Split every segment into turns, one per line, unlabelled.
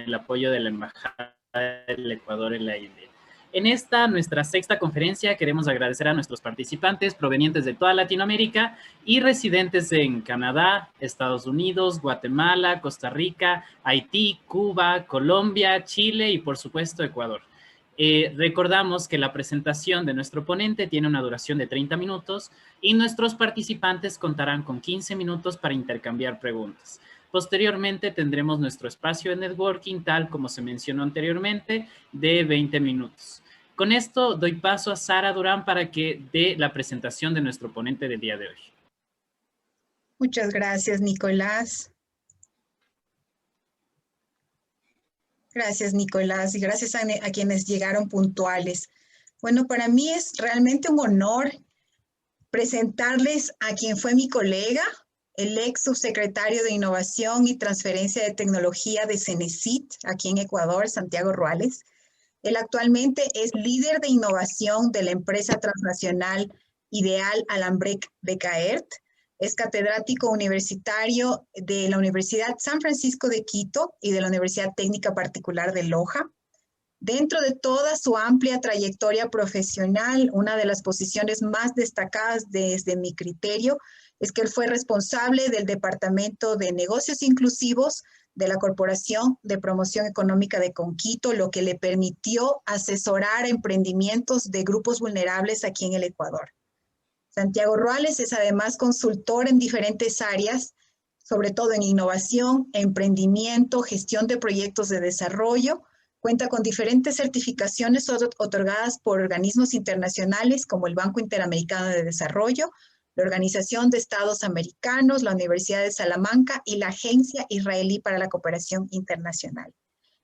el apoyo de la Embajada del Ecuador en la India. En esta, nuestra sexta conferencia, queremos agradecer a nuestros participantes provenientes de toda Latinoamérica y residentes en Canadá, Estados Unidos, Guatemala, Costa Rica, Haití, Cuba, Colombia, Chile y, por supuesto, Ecuador. Recordamos que la presentación de nuestro ponente tiene una duración de 30 minutos y nuestros participantes contarán con 15 minutos para intercambiar preguntas. Posteriormente tendremos nuestro espacio de networking, tal como se mencionó anteriormente, de 20 minutos. Con esto doy paso a Sara Durán para que dé la presentación de nuestro ponente del día de hoy.
Muchas gracias, Nicolás. Gracias, Nicolás, y gracias a quienes llegaron puntuales. Bueno, para mí es realmente un honor presentarles a quien fue mi colega, el ex subsecretario de Innovación y Transferencia de Tecnología de Cenecit, aquí en Ecuador, Santiago Ruales. Él actualmente es líder de innovación de la empresa transnacional Ideal Alambrec Becaert. Es catedrático universitario de la Universidad San Francisco de Quito y de la Universidad Técnica Particular de Loja. Dentro de toda su amplia trayectoria profesional, una de las posiciones más destacadas desde mi criterio es que él fue responsable del Departamento de Negocios Inclusivos de la Corporación de Promoción Económica de Conquito, lo que le permitió asesorar emprendimientos de grupos vulnerables aquí en el Ecuador. Santiago Ruales es además consultor en diferentes áreas, sobre todo en innovación, emprendimiento, gestión de proyectos de desarrollo. Cuenta con diferentes certificaciones otorgadas por organismos internacionales como el Banco Interamericano de Desarrollo, la Organización de Estados Americanos, la Universidad de Salamanca y la Agencia Israelí para la Cooperación Internacional.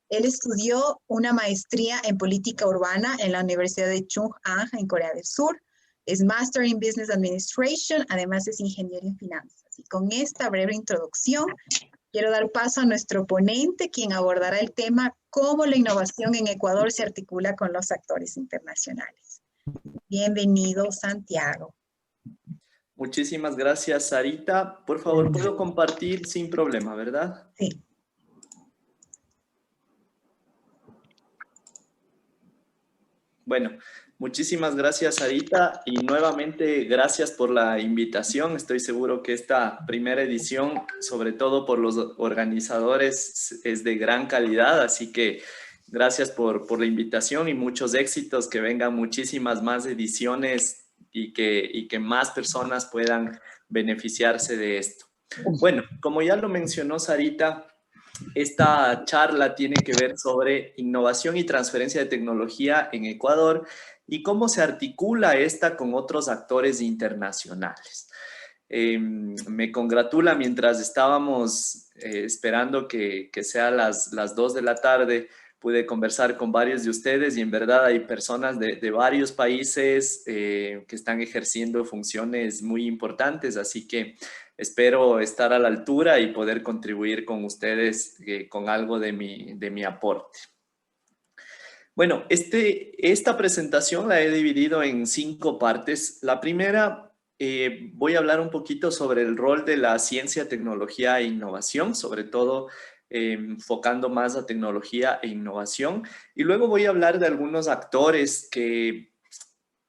Él estudió una maestría en política urbana en la Universidad de Chung-Ang en Corea del Sur. Es Master in Business Administration, además es ingeniero en finanzas. Y con esta breve introducción, quiero dar paso a nuestro ponente, quien abordará el tema cómo la innovación en Ecuador se articula con los actores internacionales. Bienvenido, Santiago.
Muchísimas gracias, Sarita. Por favor, puedo compartir sin problema, ¿verdad?
Sí.
Bueno, muchísimas gracias, Sarita, y nuevamente gracias por la invitación. Estoy seguro que esta primera edición, sobre todo por los organizadores, es de gran calidad, así que gracias por la invitación y muchos éxitos, que vengan muchísimas más ediciones y que más personas puedan beneficiarse de esto. Bueno, como ya lo mencionó Sarita, esta charla tiene que ver sobre innovación y transferencia de tecnología en Ecuador y cómo se articula esta con otros actores internacionales. Me congratula, mientras estábamos esperando que sea las 2 de la tarde, pude conversar con varios de ustedes y en verdad hay personas de varios países que están ejerciendo funciones muy importantes, así que espero estar a la altura y poder contribuir con ustedes con algo de mi aporte. Bueno, esta presentación la he dividido en 5 partes. La primera, voy a hablar un poquito sobre el rol de la ciencia, tecnología e innovación, sobre todo enfocando más a tecnología e innovación. Y luego voy a hablar de algunos actores que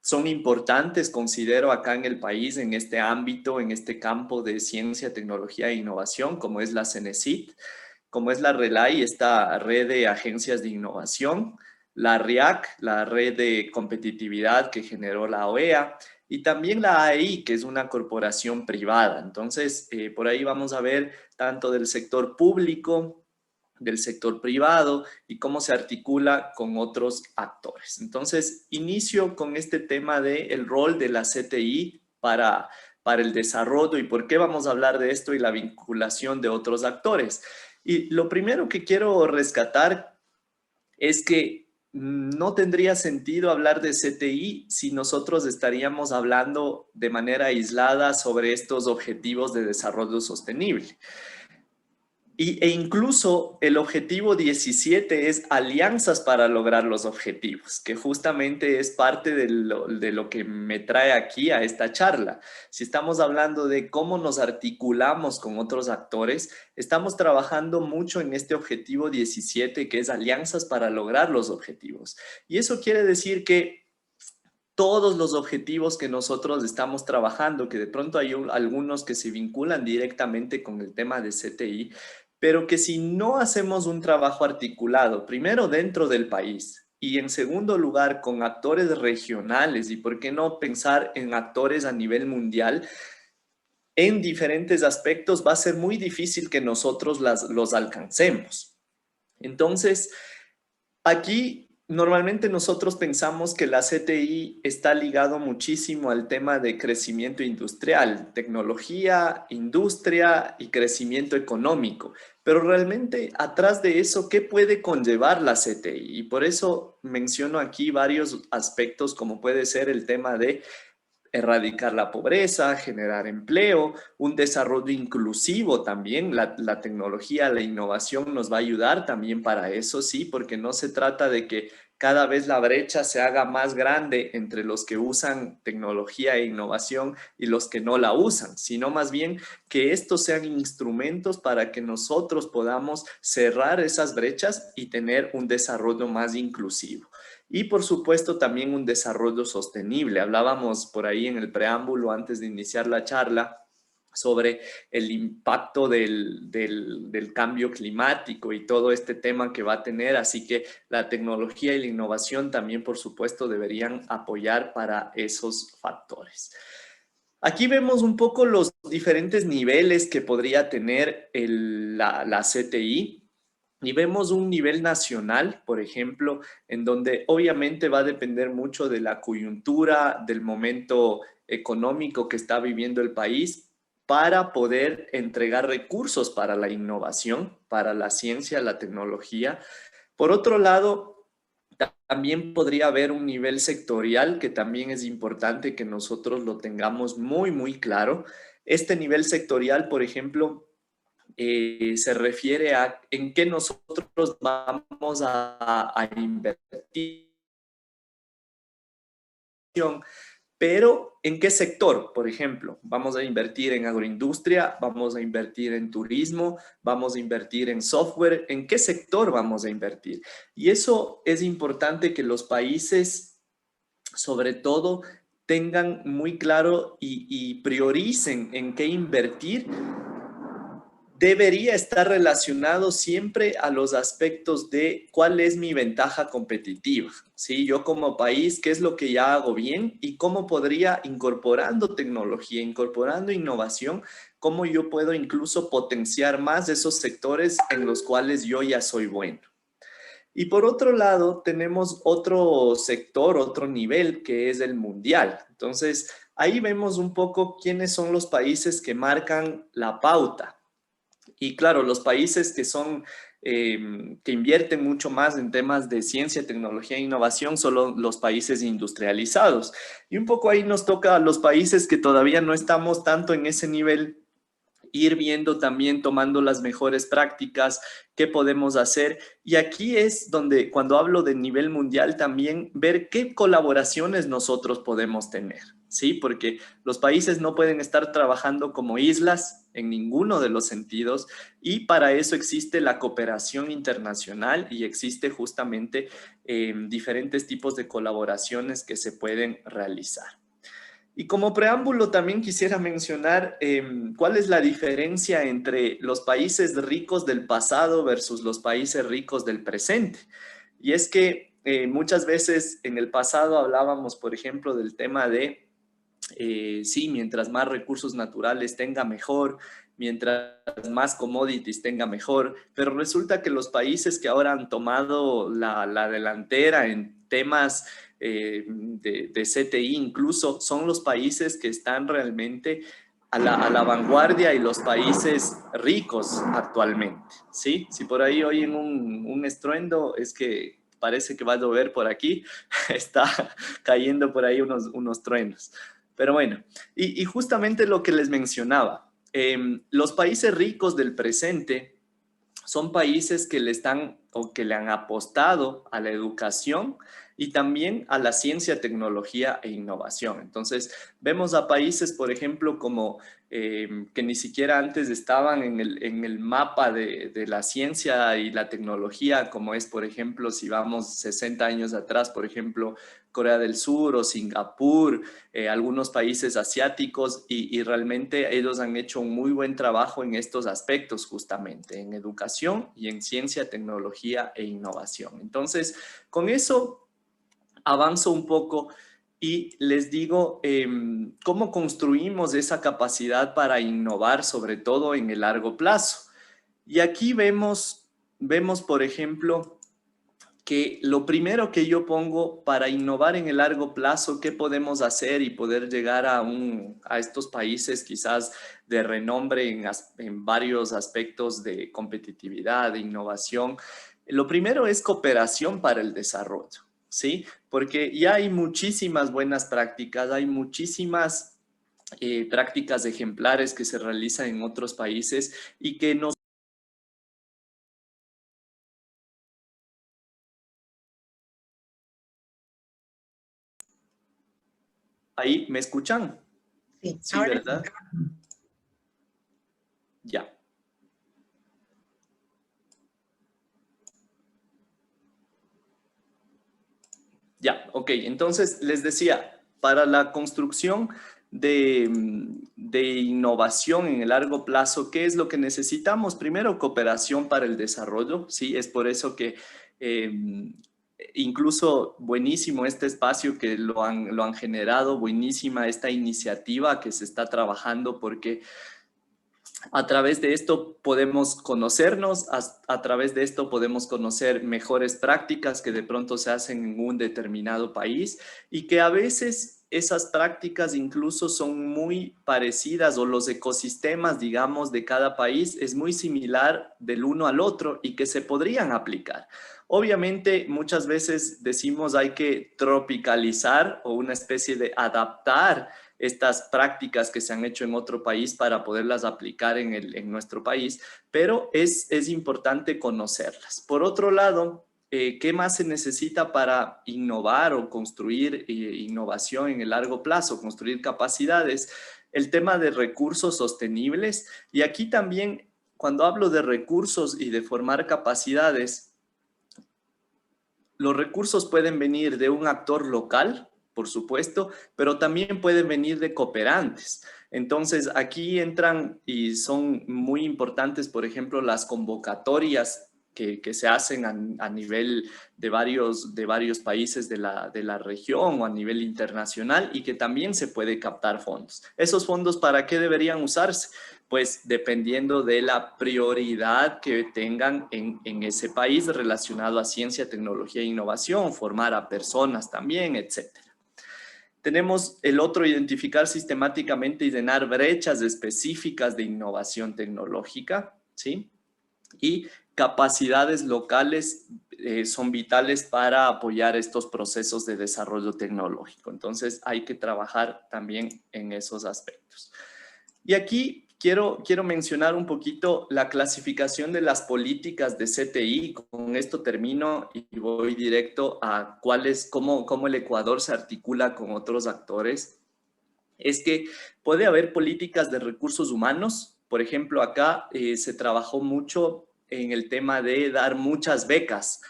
son importantes, considero, acá en el país, en este ámbito, en este campo de ciencia, tecnología e innovación, como es la Cenecit, como es la RELAI, esta red de agencias de innovación, la RIAC, la red de competitividad que generó la OEA, y también la AEI, que es una corporación privada. Entonces, por ahí vamos a ver tanto del sector público, del sector privado y cómo se articula con otros actores. Entonces, inicio con este tema del rol de la CTI para el desarrollo y por qué vamos a hablar de esto y la vinculación de otros actores. Y lo primero que quiero rescatar es que no tendría sentido hablar de CTI si nosotros estaríamos hablando de manera aislada sobre estos objetivos de desarrollo sostenible. E incluso el objetivo 17 es alianzas para lograr los objetivos, que justamente es parte de lo que me trae aquí a esta charla. Si estamos hablando de cómo nos articulamos con otros actores, estamos trabajando mucho en este objetivo 17, que es alianzas para lograr los objetivos. Y eso quiere decir que todos los objetivos que nosotros estamos trabajando, que de pronto hay algunos que se vinculan directamente con el tema de CTI, pero que si no hacemos un trabajo articulado, primero dentro del país y en segundo lugar con actores regionales y por qué no pensar en actores a nivel mundial, en diferentes aspectos va a ser muy difícil que nosotros los alcancemos. Entonces, aquí normalmente nosotros pensamos que la CTI está ligado muchísimo al tema de crecimiento industrial, tecnología, industria y crecimiento económico. Pero realmente atrás de eso, ¿qué puede conllevar la CTI? Y por eso menciono aquí varios aspectos como puede ser el tema de erradicar la pobreza, generar empleo, un desarrollo inclusivo también. La tecnología, la innovación nos va a ayudar también para eso, sí, porque no se trata de que cada vez la brecha se haga más grande entre los que usan tecnología e innovación y los que no la usan, sino más bien que estos sean instrumentos para que nosotros podamos cerrar esas brechas y tener un desarrollo más inclusivo. Y por supuesto también un desarrollo sostenible. Hablábamos por ahí en el preámbulo antes de iniciar la charla sobre el impacto del cambio climático y todo este tema que va a tener. Así que la tecnología y la innovación también, por supuesto, deberían apoyar para esos factores. Aquí vemos un poco los diferentes niveles que podría tener la CTI. Y vemos un nivel nacional, por ejemplo, en donde obviamente va a depender mucho de la coyuntura, del momento económico que está viviendo el país, para poder entregar recursos para la innovación, para la ciencia, la tecnología. Por otro lado, también podría haber un nivel sectorial que también es importante que nosotros lo tengamos muy, muy claro. Este nivel sectorial, por ejemplo, se refiere a en qué nosotros vamos a invertir, pero en qué sector. Por ejemplo, vamos a invertir en agroindustria, vamos a invertir en turismo, vamos a invertir en software, ¿en qué sector vamos a invertir? Y eso es importante que los países, sobre todo, tengan muy claro y prioricen en qué invertir. Debería estar relacionado siempre a los aspectos de cuál es mi ventaja competitiva, ¿sí? Yo como país, ¿qué es lo que ya hago bien? Y cómo podría, incorporando tecnología, incorporando innovación, cómo yo puedo incluso potenciar más esos sectores en los cuales yo ya soy bueno. Y por otro lado, tenemos otro sector, otro nivel, que es el mundial. Entonces, ahí vemos un poco quiénes son los países que marcan la pauta. Y claro, los países que son, que invierten mucho más en temas de ciencia, tecnología e innovación son los países industrializados. Y un poco ahí nos toca a los países que todavía no estamos tanto en ese nivel, ir viendo también, tomando las mejores prácticas, qué podemos hacer. Y aquí es donde, cuando hablo de nivel mundial, también ver qué colaboraciones nosotros podemos tener, ¿sí? Porque los países no pueden estar trabajando como islas en ninguno de los sentidos, y para eso existe la cooperación internacional y existe justamente diferentes tipos de colaboraciones que se pueden realizar. Y como preámbulo también quisiera mencionar cuál es la diferencia entre los países ricos del pasado versus los países ricos del presente. Y es que muchas veces en el pasado hablábamos, por ejemplo, del tema de, sí, mientras más recursos naturales tenga mejor, mientras más commodities tenga mejor, pero resulta que los países que ahora han tomado la delantera en temas de CTI incluso, son los países que están realmente a la vanguardia y los países ricos actualmente, ¿sí? Si por ahí oyen un estruendo, es que parece que va a llover por aquí, está cayendo por ahí unos truenos. Pero bueno, y justamente lo que les mencionaba, los países ricos del presente son países que le están o que le han apostado a la educación y también a la ciencia, tecnología e innovación. Entonces, vemos a países, por ejemplo, como que ni siquiera antes estaban en el mapa de la ciencia y la tecnología, como es, por ejemplo, si vamos 60 años atrás, por ejemplo, Corea del Sur o Singapur, algunos países asiáticos, y realmente ellos han hecho un muy buen trabajo en estos aspectos, justamente, en educación y en ciencia, tecnología e innovación. Entonces, con eso avanzo un poco y les digo cómo construimos esa capacidad para innovar, sobre todo en el largo plazo. Y aquí vemos, por ejemplo, que lo primero que yo pongo para innovar en el largo plazo, qué podemos hacer y poder llegar a estos países quizás de renombre en varios aspectos de competitividad, de innovación. Lo primero es cooperación para el desarrollo, ¿sí? Porque ya hay muchísimas buenas prácticas, hay muchísimas prácticas ejemplares que se realizan en otros países y que nos... ¿Ahí me escuchan?
Sí,
Sí,
ahora sí.
¿verdad? Ya. Ya, ok. Entonces, les decía, para la construcción de innovación en el largo plazo, ¿qué es lo que necesitamos? Primero, cooperación para el desarrollo, ¿sí? Es por eso que eh, incluso buenísimo este espacio que lo han generado, buenísima esta iniciativa que se está trabajando, porque a través de esto podemos conocernos, a través de esto podemos conocer mejores prácticas que de pronto se hacen en un determinado país y que a veces esas prácticas incluso son muy parecidas, o los ecosistemas, digamos, de cada país es muy similar del uno al otro y que se podrían aplicar. Obviamente, muchas veces decimos hay que tropicalizar o una especie de adaptar estas prácticas que se han hecho en otro país para poderlas aplicar en nuestro país, pero es importante conocerlas. Por otro lado, ¿qué más se necesita para innovar o construir innovación en el largo plazo, construir capacidades? El tema de recursos sostenibles. Y aquí también, cuando hablo de recursos y de formar capacidades, los recursos pueden venir de un actor local, por supuesto, pero también pueden venir de cooperantes. Entonces, aquí entran y son muy importantes, por ejemplo, las convocatorias que se hacen a nivel de varios países de la región o a nivel internacional, y que también se puede captar fondos. ¿Esos fondos para qué deberían usarse? Pues dependiendo de la prioridad que tengan en ese país relacionado a ciencia, tecnología e innovación, formar a personas también, etcétera. Tenemos el otro, identificar sistemáticamente y llenar brechas específicas de innovación tecnológica, ¿sí? Y capacidades locales son vitales para apoyar estos procesos de desarrollo tecnológico. Entonces hay que trabajar también en esos aspectos. Y aquí quiero mencionar un poquito la clasificación de las políticas de CTI. Con esto termino y voy directo a cómo el Ecuador se articula con otros actores. Es que puede haber políticas de recursos humanos. Por ejemplo, acá se trabajó mucho en el tema de dar muchas becas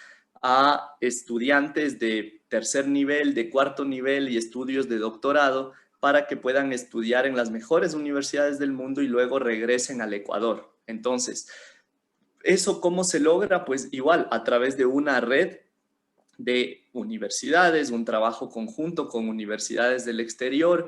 a estudiantes de tercer nivel, de cuarto nivel y estudios de doctorado, para que puedan estudiar en las mejores universidades del mundo y luego regresen al Ecuador. Entonces, ¿eso cómo se logra? Pues igual, a través de una red de universidades, un trabajo conjunto con universidades del exterior,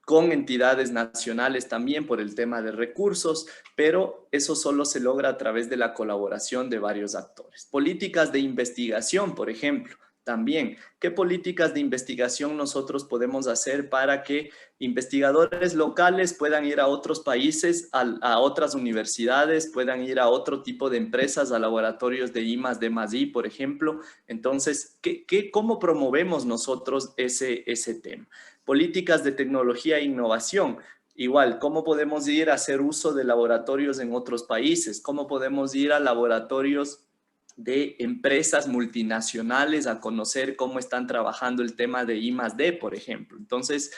con entidades nacionales también por el tema de recursos, pero eso solo se logra a través de la colaboración de varios actores. Políticas de investigación, por ejemplo, también. ¿Qué políticas de investigación nosotros podemos hacer para que investigadores locales puedan ir a otros países, a otras universidades, puedan ir a otro tipo de empresas, a laboratorios de I+D+I, por ejemplo? Entonces, ¿cómo promovemos nosotros ese tema? Políticas de tecnología e innovación. Igual, ¿cómo podemos ir a hacer uso de laboratorios en otros países? ¿Cómo podemos ir a laboratorios de empresas multinacionales a conocer cómo están trabajando el tema de I+D, por ejemplo? Entonces,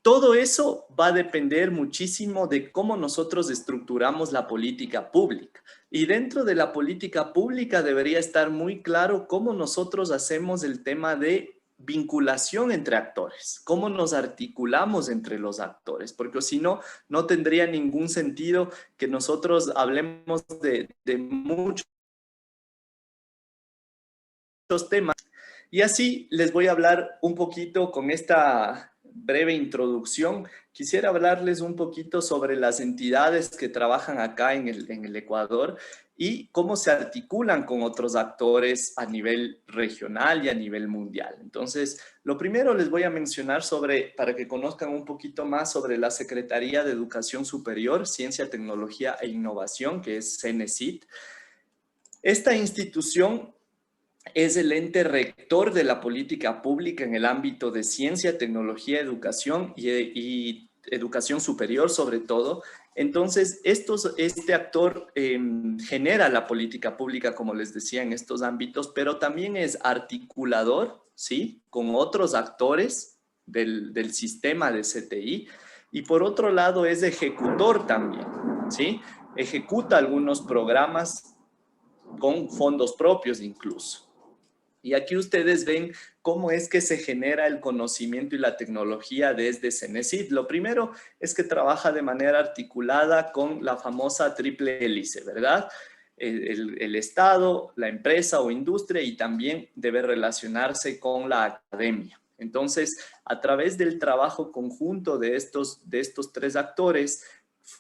todo eso va a depender muchísimo de cómo nosotros estructuramos la política pública. Y dentro de la política pública debería estar muy claro cómo nosotros hacemos el tema de vinculación entre actores, cómo nos articulamos entre los actores, porque si no, no tendría ningún sentido que nosotros hablemos de muchos temas. Y así les voy a hablar un poquito con esta breve introducción. Quisiera hablarles un poquito sobre las entidades que trabajan acá en el Ecuador y cómo se articulan con otros actores a nivel regional y a nivel mundial. Entonces, lo primero les voy a mencionar para que conozcan un poquito más sobre la Secretaría de Educación Superior, Ciencia, Tecnología e Innovación, que es CENESID. Esta institución es el ente rector de la política pública en el ámbito de ciencia, tecnología, educación y educación superior sobre todo. Entonces, este actor genera la política pública, como les decía, en estos ámbitos, pero también es articulador, ¿sí?, con otros actores del sistema de CTI. Y por otro lado, es ejecutor también, ¿sí? Ejecuta algunos programas con fondos propios incluso. Y aquí ustedes ven cómo es que se genera el conocimiento y la tecnología desde CENESID. Lo primero es que trabaja de manera articulada con la famosa triple hélice, ¿verdad? El Estado, la empresa o industria, y también debe relacionarse con la academia. Entonces, a través del trabajo conjunto de estos tres actores,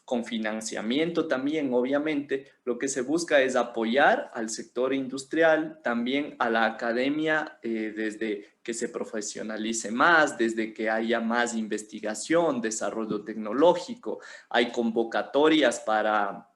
con financiamiento también, obviamente, lo que se busca es apoyar al sector industrial, también a la academia, desde que se profesionalice más, desde que haya más investigación, desarrollo tecnológico. Hay convocatorias para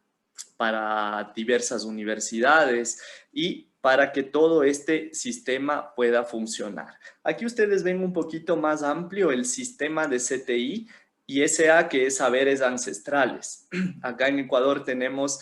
diversas universidades y para que todo este sistema pueda funcionar. Aquí ustedes ven un poquito más amplio el sistema de CTI y SA, que es saberes ancestrales. Acá en Ecuador tenemos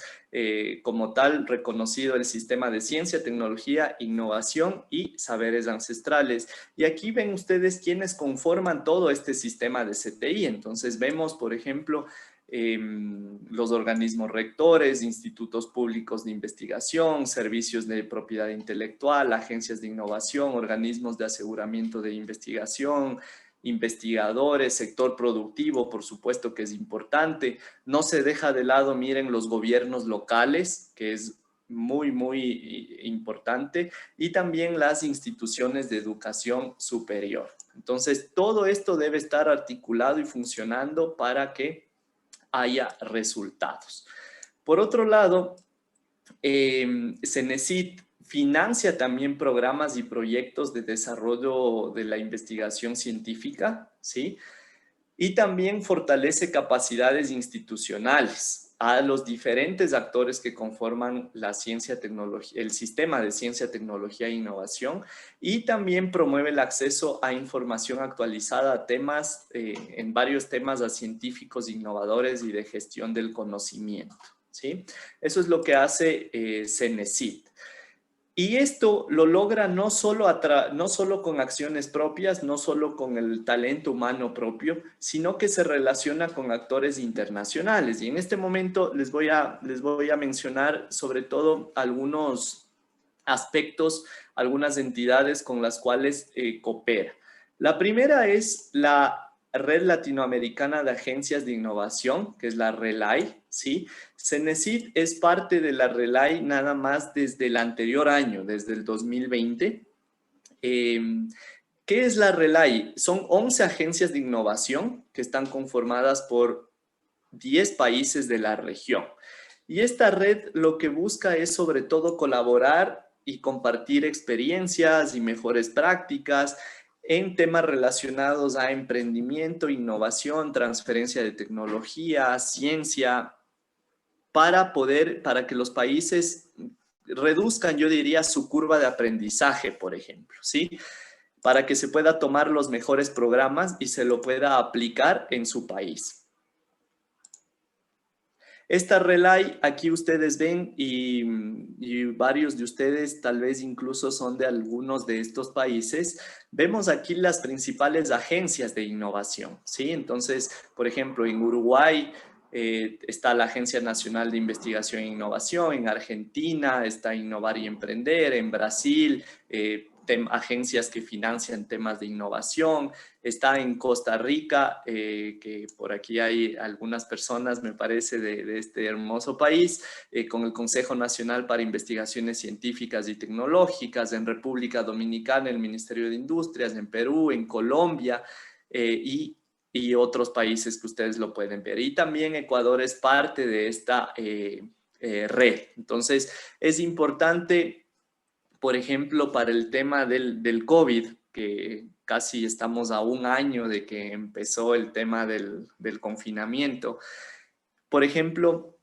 como tal reconocido el sistema de ciencia, tecnología, innovación y saberes ancestrales. Y aquí ven ustedes quiénes conforman todo este sistema de CTI. Entonces vemos, por ejemplo, los organismos rectores, institutos públicos de investigación, servicios de propiedad intelectual, agencias de innovación, organismos de aseguramiento de investigación, investigadores, sector productivo, por supuesto que es importante. No se deja de lado, miren, los gobiernos locales, que es muy, muy importante, y también las instituciones de educación superior. Entonces, todo esto debe estar articulado y funcionando para que haya resultados. Por otro lado, CENESID financia también programas y proyectos de desarrollo de la investigación científica, ¿sí? Y también fortalece capacidades institucionales a los diferentes actores que conforman la ciencia, tecnología, el sistema de ciencia, tecnología e innovación, y también promueve el acceso a información actualizada a temas, en varios temas a científicos innovadores y de gestión del conocimiento, ¿sí? Eso es lo que hace CENESID. Y esto lo logra no solo con acciones propias, no solo con el talento humano propio, sino que se relaciona con actores internacionales. Y en este momento les voy a mencionar sobre todo algunos aspectos, algunas entidades con las cuales coopera. La primera es la Red Latinoamericana de Agencias de Innovación, que es la RELAI, ¿sí? CENESID es parte de la RELAI nada más desde el anterior año, desde el 2020. ¿Qué es la RELAI? Son 11 agencias de innovación que están conformadas por 10 países de la región. Y esta red lo que busca es sobre todo colaborar y compartir experiencias y mejores prácticas en temas relacionados a emprendimiento, innovación, transferencia de tecnología, ciencia, para que los países reduzcan, yo diría, su curva de aprendizaje, por ejemplo, ¿sí? Para que se pueda tomar los mejores programas y se lo pueda aplicar en su país. Esta Relay, aquí ustedes ven y varios de ustedes tal vez incluso son de algunos de estos países. Vemos aquí las principales agencias de innovación, ¿sí? Entonces, por ejemplo, en Uruguay está la Agencia Nacional de Investigación e Innovación, en Argentina está Innovar y Emprender, en Brasil, agencias que financian temas de innovación, está en Costa Rica, que por aquí hay algunas personas, me parece, de este hermoso país, con el Consejo Nacional para Investigaciones Científicas y Tecnológicas, en República Dominicana, el Ministerio de Industrias, en Perú, en Colombia, y otros países que ustedes lo pueden ver. Y también Ecuador es parte de esta red. Entonces, es importante, por ejemplo, para el tema del COVID, que casi estamos a un año de que empezó el tema del confinamiento. Por ejemplo,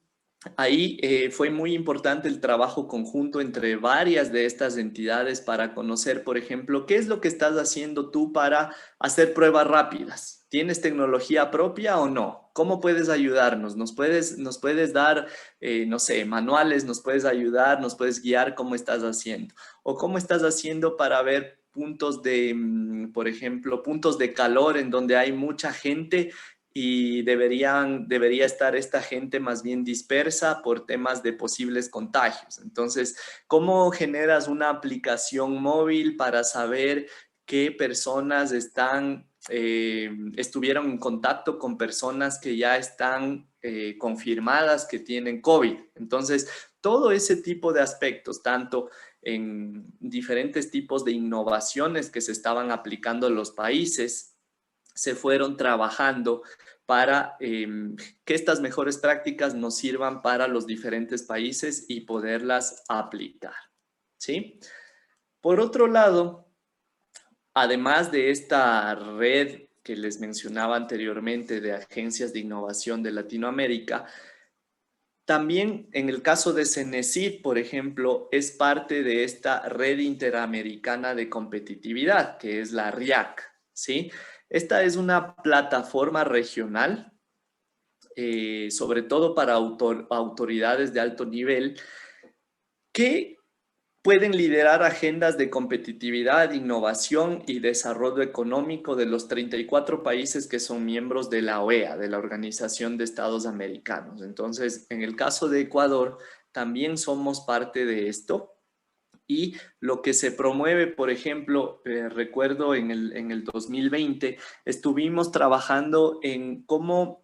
ahí fue muy importante el trabajo conjunto entre varias de estas entidades para conocer, por ejemplo, qué es lo que estás haciendo tú para hacer pruebas rápidas. ¿Tienes tecnología propia o no? ¿Cómo puedes ayudarnos? ¿Nos puedes dar, no sé, manuales? ¿Nos puedes ayudar? ¿Nos puedes guiar cómo estás haciendo? ¿O cómo estás haciendo para ver puntos de, por ejemplo, puntos de calor en donde hay mucha gente y debería estar esta gente más bien dispersa por temas de posibles contagios? Entonces, ¿cómo generas una aplicación móvil para saber qué personas estuvieron en contacto con personas que ya están confirmadas que tienen COVID? Entonces, todo ese tipo de aspectos, tanto en diferentes tipos de innovaciones que se estaban aplicando en los países, se fueron trabajando para que estas mejores prácticas nos sirvan para los diferentes países y poderlas aplicar, ¿sí? Por otro lado, además de esta red que les mencionaba anteriormente de agencias de innovación de Latinoamérica, también en el caso de Cenecit, por ejemplo, es parte de esta red interamericana de competitividad, que es la RIAC, ¿sí? Esta es una plataforma regional, sobre todo para autoridades de alto nivel, que pueden liderar agendas de competitividad, innovación y desarrollo económico de los 34 países que son miembros de la OEA, de la Organización de Estados Americanos. Entonces, en el caso de Ecuador, también somos parte de esto. Y lo que se promueve, por ejemplo, recuerdo en el 2020, estuvimos trabajando en cómo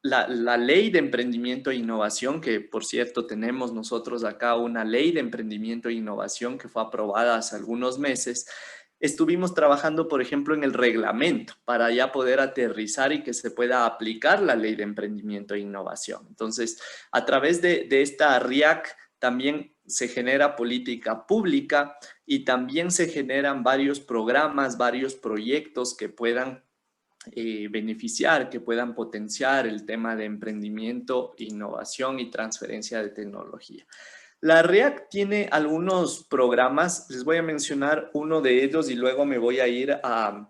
la ley de emprendimiento e innovación, que por cierto tenemos nosotros acá una ley de emprendimiento e innovación que fue aprobada hace algunos meses. Estuvimos trabajando, por ejemplo, en el reglamento para ya poder aterrizar y que se pueda aplicar la ley de emprendimiento e innovación. Entonces, a través de esta RIAC también se genera política pública y también se generan varios programas, varios proyectos que puedan beneficiar, que puedan potenciar el tema de emprendimiento, innovación y transferencia de tecnología. La RIAC tiene algunos programas, les voy a mencionar uno de ellos y luego me voy a ir a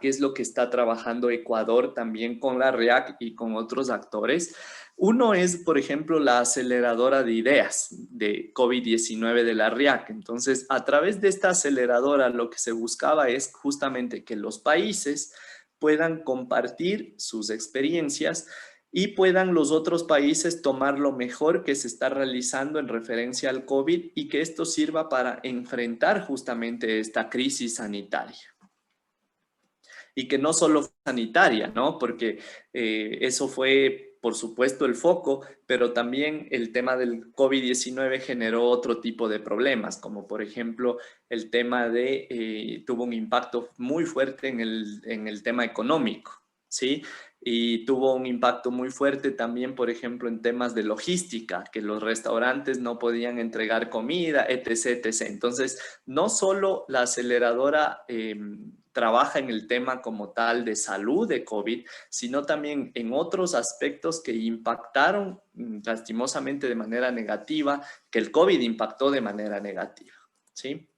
qué es lo que está trabajando Ecuador también con la RIAC y con otros actores. Uno es, por ejemplo, la aceleradora de ideas de COVID-19 de la RIAC. Entonces, a través de esta aceleradora, lo que se buscaba es justamente que los países puedan compartir sus experiencias y puedan los otros países tomar lo mejor que se está realizando en referencia al COVID y que esto sirva para enfrentar justamente esta crisis sanitaria. Y que no solo sanitaria, ¿no? Porque eso fue, por supuesto, el foco, pero también el tema del COVID-19 generó otro tipo de problemas, como por ejemplo el tema tuvo un impacto muy fuerte en el tema económico, ¿sí? Y tuvo un impacto muy fuerte también, por ejemplo, en temas de logística, que los restaurantes no podían entregar comida, etc., etc. Entonces, no solo la aceleradora trabaja en el tema como tal de salud de COVID, sino también en otros aspectos que impactaron lastimosamente de manera negativa, que el COVID impactó de manera negativa, ¿sí?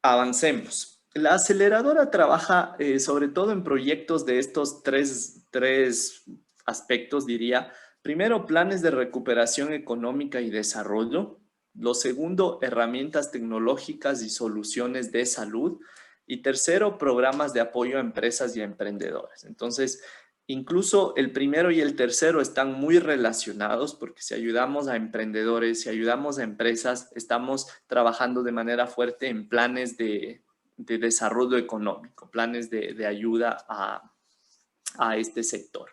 Avancemos. La aceleradora trabaja sobre todo en proyectos de estos tres aspectos, diría. Primero, planes de recuperación económica y desarrollo. Lo segundo, herramientas tecnológicas y soluciones de salud. Y tercero, programas de apoyo a empresas y a emprendedores. Entonces, incluso el primero y el tercero están muy relacionados porque si ayudamos a emprendedores, si ayudamos a empresas, estamos trabajando de manera fuerte en planes de desarrollo económico, planes de ayuda a este sector.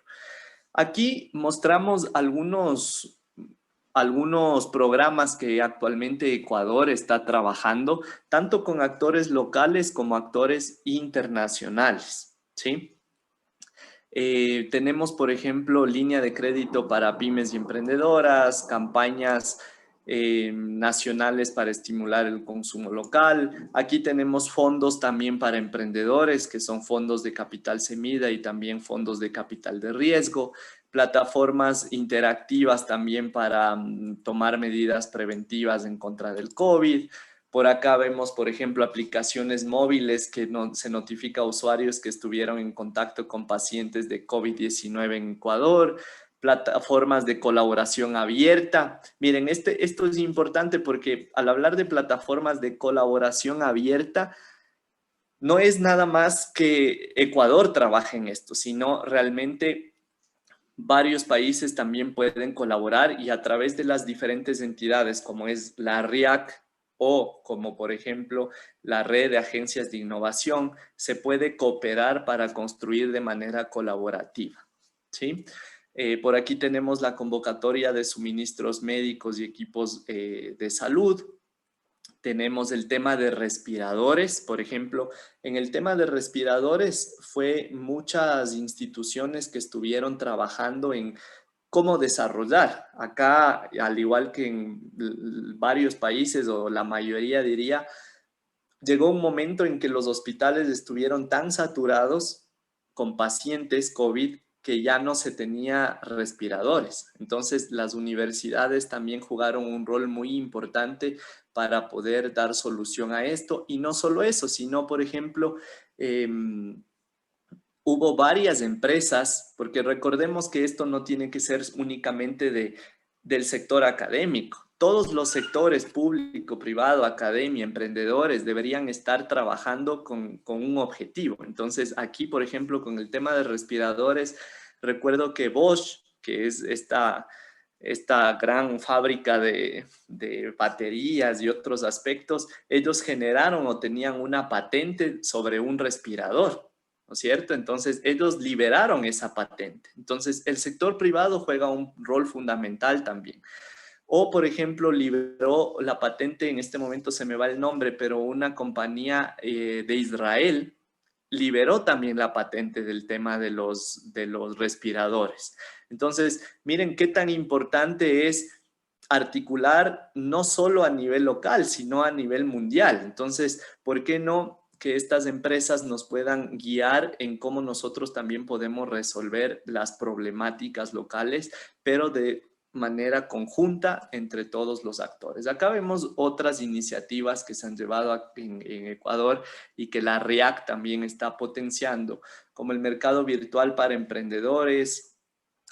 Aquí mostramos algunos programas que actualmente Ecuador está trabajando, tanto con actores locales como actores internacionales, ¿sí? Tenemos, por ejemplo, línea de crédito para pymes y emprendedoras, campañas nacionales para estimular el consumo local. Aquí tenemos fondos también para emprendedores, que son fondos de capital semilla y también fondos de capital de riesgo. Plataformas interactivas también para tomar medidas preventivas en contra del COVID. Por acá vemos, por ejemplo, aplicaciones móviles que se notifica a usuarios que estuvieron en contacto con pacientes de COVID-19 en Ecuador. Plataformas de colaboración abierta. Miren, esto es importante porque al hablar de plataformas de colaboración abierta, no es nada más que Ecuador trabaje en esto, sino realmente varios países también pueden colaborar y a través de las diferentes entidades como es la RIAC o como por ejemplo la red de agencias de innovación, se puede cooperar para construir de manera colaborativa, ¿sí? Por aquí tenemos la convocatoria de suministros médicos y equipos de salud. Tenemos el tema de respiradores, por ejemplo, en el tema de respiradores fue muchas instituciones que estuvieron trabajando en cómo desarrollar. Acá, al igual que en varios países o la mayoría diría, llegó un momento en que los hospitales estuvieron tan saturados con pacientes COVID que ya no se tenía respiradores. Entonces, las universidades también jugaron un rol muy importante para poder dar solución a esto. Y no solo eso, sino, por ejemplo, hubo varias empresas, porque recordemos que esto no tiene que ser únicamente del sector académico. Todos los sectores, público, privado, academia, emprendedores, deberían estar trabajando con un objetivo. Entonces, aquí, por ejemplo, con el tema de respiradores, recuerdo que Bosch, que es esta gran fábrica de baterías y otros aspectos, ellos generaron o tenían una patente sobre un respirador, ¿no es cierto? Entonces, ellos liberaron esa patente. Entonces, el sector privado juega un rol fundamental también. O, por ejemplo, liberó la patente, en este momento se me va el nombre, pero una compañía de Israel liberó también la patente del tema de los respiradores. Entonces, miren qué tan importante es articular no solo a nivel local, sino a nivel mundial. Entonces, ¿por qué no que estas empresas nos puedan guiar en cómo nosotros también podemos resolver las problemáticas locales, pero de manera conjunta entre todos los actores? Acá vemos otras iniciativas que se han llevado en Ecuador y que la RIAC también está potenciando, como el mercado virtual para emprendedores,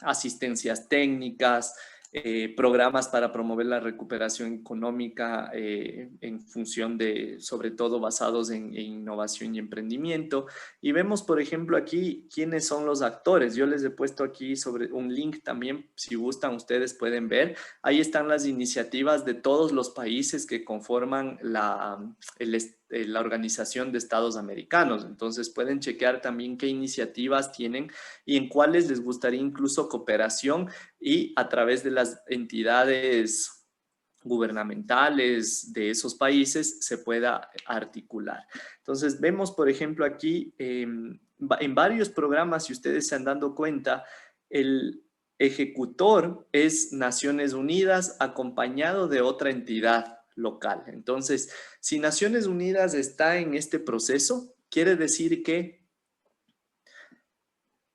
asistencias técnicas, programas para promover la recuperación económica en función de, sobre todo basados en innovación y emprendimiento. Y vemos, por ejemplo, aquí quiénes son los actores. Yo les he puesto aquí sobre un link también, si gustan ustedes pueden ver. Ahí están las iniciativas de todos los países que conforman la Organización de Estados Americanos. Entonces pueden chequear también qué iniciativas tienen y en cuáles les gustaría incluso cooperación y a través de las entidades gubernamentales de esos países se pueda articular. Entonces vemos, por ejemplo, aquí en varios programas, si ustedes se han dado cuenta, el ejecutor es Naciones Unidas acompañado de otra entidad local. Entonces, si Naciones Unidas está en este proceso, quiere decir que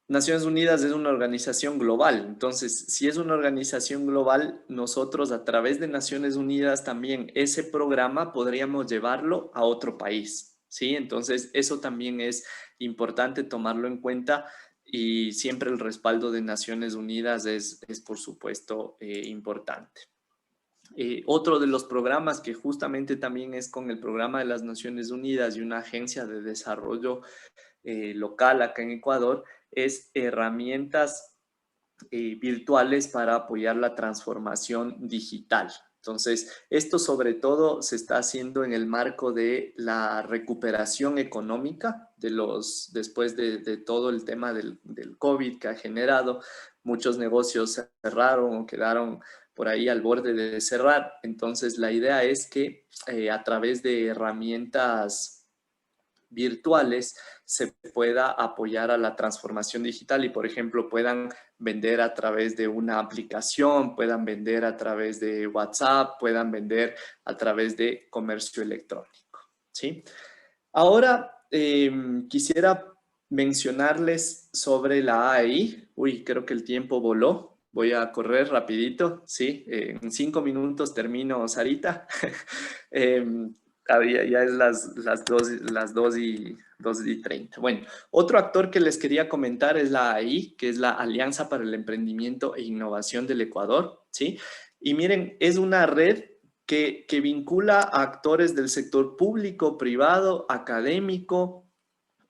Naciones Unidas es una organización global. Entonces, si es una organización global, nosotros a través de Naciones Unidas también ese programa podríamos llevarlo a otro país, ¿sí? Entonces, eso también es importante tomarlo en cuenta y siempre el respaldo de Naciones Unidas es por supuesto, importante. Otro de los programas que justamente también es con el programa de las Naciones Unidas y una agencia de desarrollo local acá en Ecuador, es herramientas virtuales para apoyar la transformación digital. Entonces, esto sobre todo se está haciendo en el marco de la recuperación económica después de todo el tema del COVID que ha generado. Muchos negocios cerraron o quedaron por ahí al borde de cerrar. Entonces, la idea es que a través de herramientas virtuales se pueda apoyar a la transformación digital y, por ejemplo, puedan vender a través de una aplicación, puedan vender a través de WhatsApp, puedan vender a través de comercio electrónico, ¿sí? Ahora, quisiera mencionarles sobre la AI. Uy, creo que el tiempo voló. Voy a correr rapidito, ¿sí? En 5 minutos termino, Sarita. Ya es las 2:30. Bueno, otro actor que les quería comentar es la AI, que es la Alianza para el Emprendimiento e Innovación del Ecuador, ¿sí? Y miren, es una red que vincula a actores del sector público, privado, académico,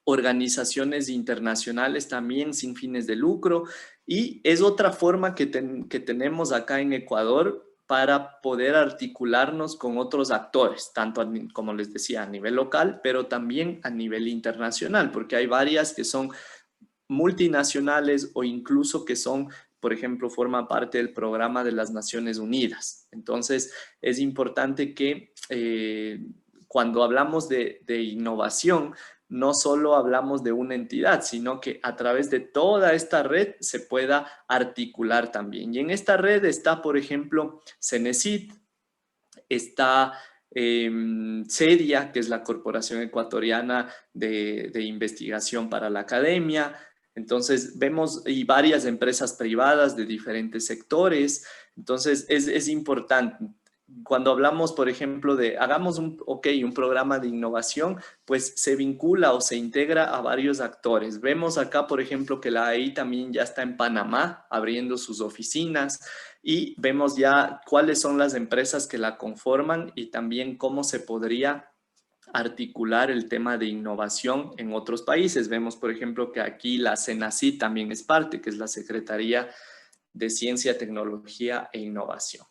organizaciones internacionales también sin fines de lucro, y es otra forma que tenemos acá en Ecuador para poder articularnos con otros actores, tanto como les decía, a nivel local, pero también a nivel internacional, porque hay varias que son multinacionales o incluso que son, por ejemplo, forman parte del programa de las Naciones Unidas. Entonces, es importante que cuando hablamos de innovación, no solo hablamos de una entidad, sino que a través de toda esta red se pueda articular también. Y en esta red está, por ejemplo, CENESID, está CEDIA, que es la Corporación Ecuatoriana de Investigación para la Academia. Entonces vemos y varias empresas privadas de diferentes sectores. Entonces es importante. Cuando hablamos, por ejemplo, de hagamos un programa de innovación, pues se vincula o se integra a varios actores. Vemos acá, por ejemplo, que la AI también ya está en Panamá abriendo sus oficinas y vemos ya cuáles son las empresas que la conforman y también cómo se podría articular el tema de innovación en otros países. Vemos, por ejemplo, que aquí la CENACID también es parte, que es la Secretaría de Ciencia, Tecnología e Innovación.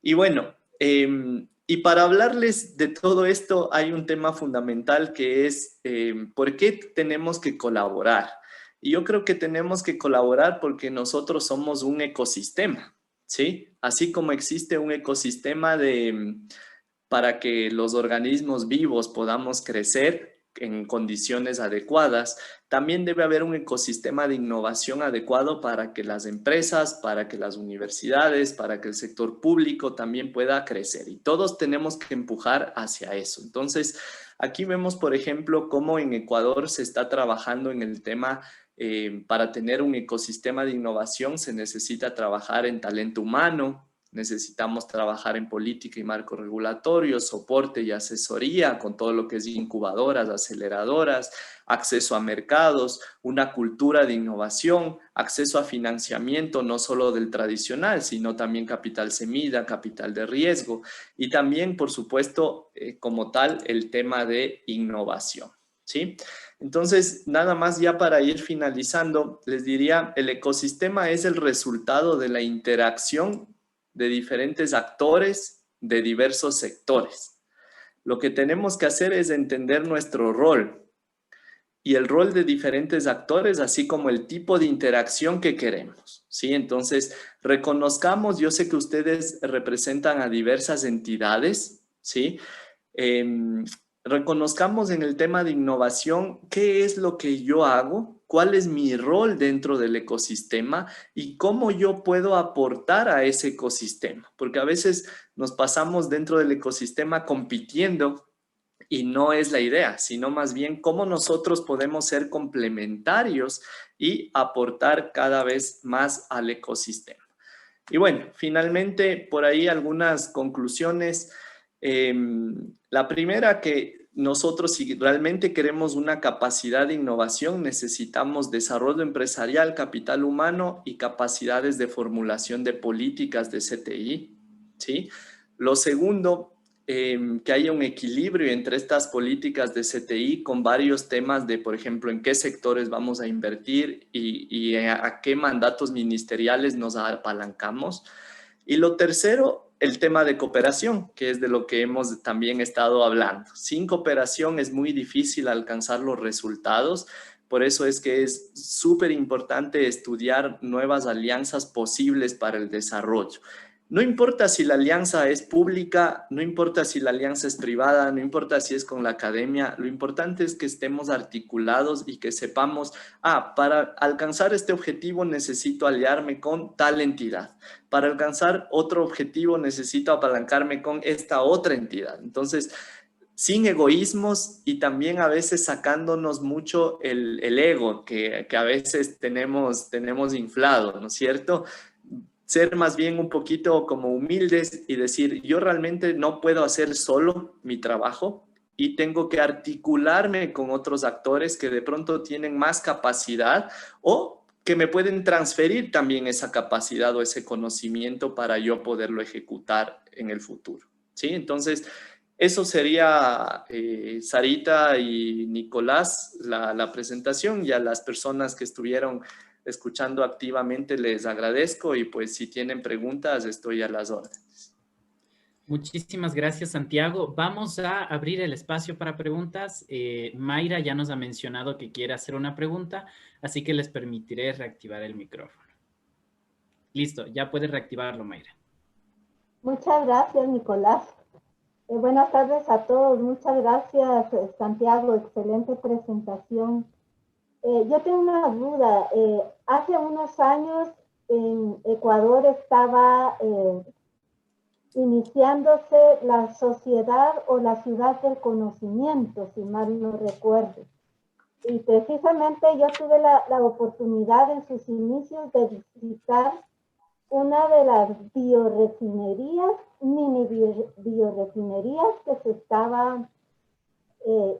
Y bueno, y para hablarles de todo esto hay un tema fundamental que es ¿por qué tenemos que colaborar? Y yo creo que tenemos que colaborar porque nosotros somos un ecosistema, ¿sí? Así como existe un ecosistema para que los organismos vivos podamos crecer en condiciones adecuadas, también debe haber un ecosistema de innovación adecuado para que las empresas, para que las universidades, para que el sector público también pueda crecer. Y todos tenemos que empujar hacia eso. Entonces, aquí vemos, por ejemplo, cómo en Ecuador se está trabajando en el tema para tener un ecosistema de innovación se necesita trabajar en talento humano. Necesitamos trabajar en política y marco regulatorio, soporte y asesoría con todo lo que es incubadoras, aceleradoras, acceso a mercados, una cultura de innovación, acceso a financiamiento no solo del tradicional, sino también capital semilla, capital de riesgo y también, por supuesto, como tal, el tema de innovación, ¿sí? Entonces, nada más ya para ir finalizando, les diría, el ecosistema es el resultado de la interacción de diferentes actores de diversos sectores. Lo que tenemos que hacer es entender nuestro rol y el rol de diferentes actores, así como el tipo de interacción que queremos, ¿sí? Entonces, reconozcamos, yo sé que ustedes representan a diversas entidades, ¿sí? Reconozcamos en el tema de innovación qué es lo que yo hago, cuál es mi rol dentro del ecosistema y cómo yo puedo aportar a ese ecosistema. Porque a veces nos pasamos dentro del ecosistema compitiendo y no es la idea, sino más bien cómo nosotros podemos ser complementarios y aportar cada vez más al ecosistema. Y bueno, finalmente por ahí algunas conclusiones. La primera, que nosotros, si realmente queremos una capacidad de innovación, necesitamos desarrollo empresarial, capital humano y capacidades de formulación de políticas de CTI, ¿sí? Lo segundo, que haya un equilibrio entre estas políticas de CTI con varios temas de, por ejemplo, en qué sectores vamos a invertir y a qué mandatos ministeriales nos apalancamos. Y lo tercero, el tema de cooperación, que es de lo que hemos también estado hablando. Sin cooperación es muy difícil alcanzar los resultados. Por eso es que es súper importante estudiar nuevas alianzas posibles para el desarrollo. No importa si la alianza es pública, no importa si la alianza es privada, no importa si es con la academia, lo importante es que estemos articulados y que sepamos, para alcanzar este objetivo necesito aliarme con tal entidad. Para alcanzar otro objetivo necesito apalancarme con esta otra entidad. Entonces, sin egoísmos y también a veces sacándonos mucho el ego que a veces tenemos inflado, ¿no es cierto? Ser más bien un poquito como humildes y decir, yo realmente no puedo hacer solo mi trabajo y tengo que articularme con otros actores que de pronto tienen más capacidad o que me pueden transferir también esa capacidad o ese conocimiento para yo poderlo ejecutar en el futuro, ¿sí? Entonces, eso sería, Sarita y Nicolás, la presentación, y a las personas que estuvieron escuchando activamente les agradezco y pues si tienen preguntas estoy a las órdenes.
Muchísimas gracias, Santiago. Vamos a abrir el espacio para preguntas. Mayra ya nos ha mencionado que quiere hacer una pregunta, así que les permitiré reactivar el micrófono. Listo, ya puedes reactivarlo, Mayra.
Muchas gracias, Nicolás. Buenas tardes a todos. Muchas gracias, Santiago. Excelente presentación. Yo tengo una duda. Hace unos años en Ecuador estaba iniciándose la sociedad o la ciudad del conocimiento, si mal no recuerdo. Y precisamente yo tuve la oportunidad en sus inicios de visitar una de las biorefinerías, mini biorefinerías que se estaba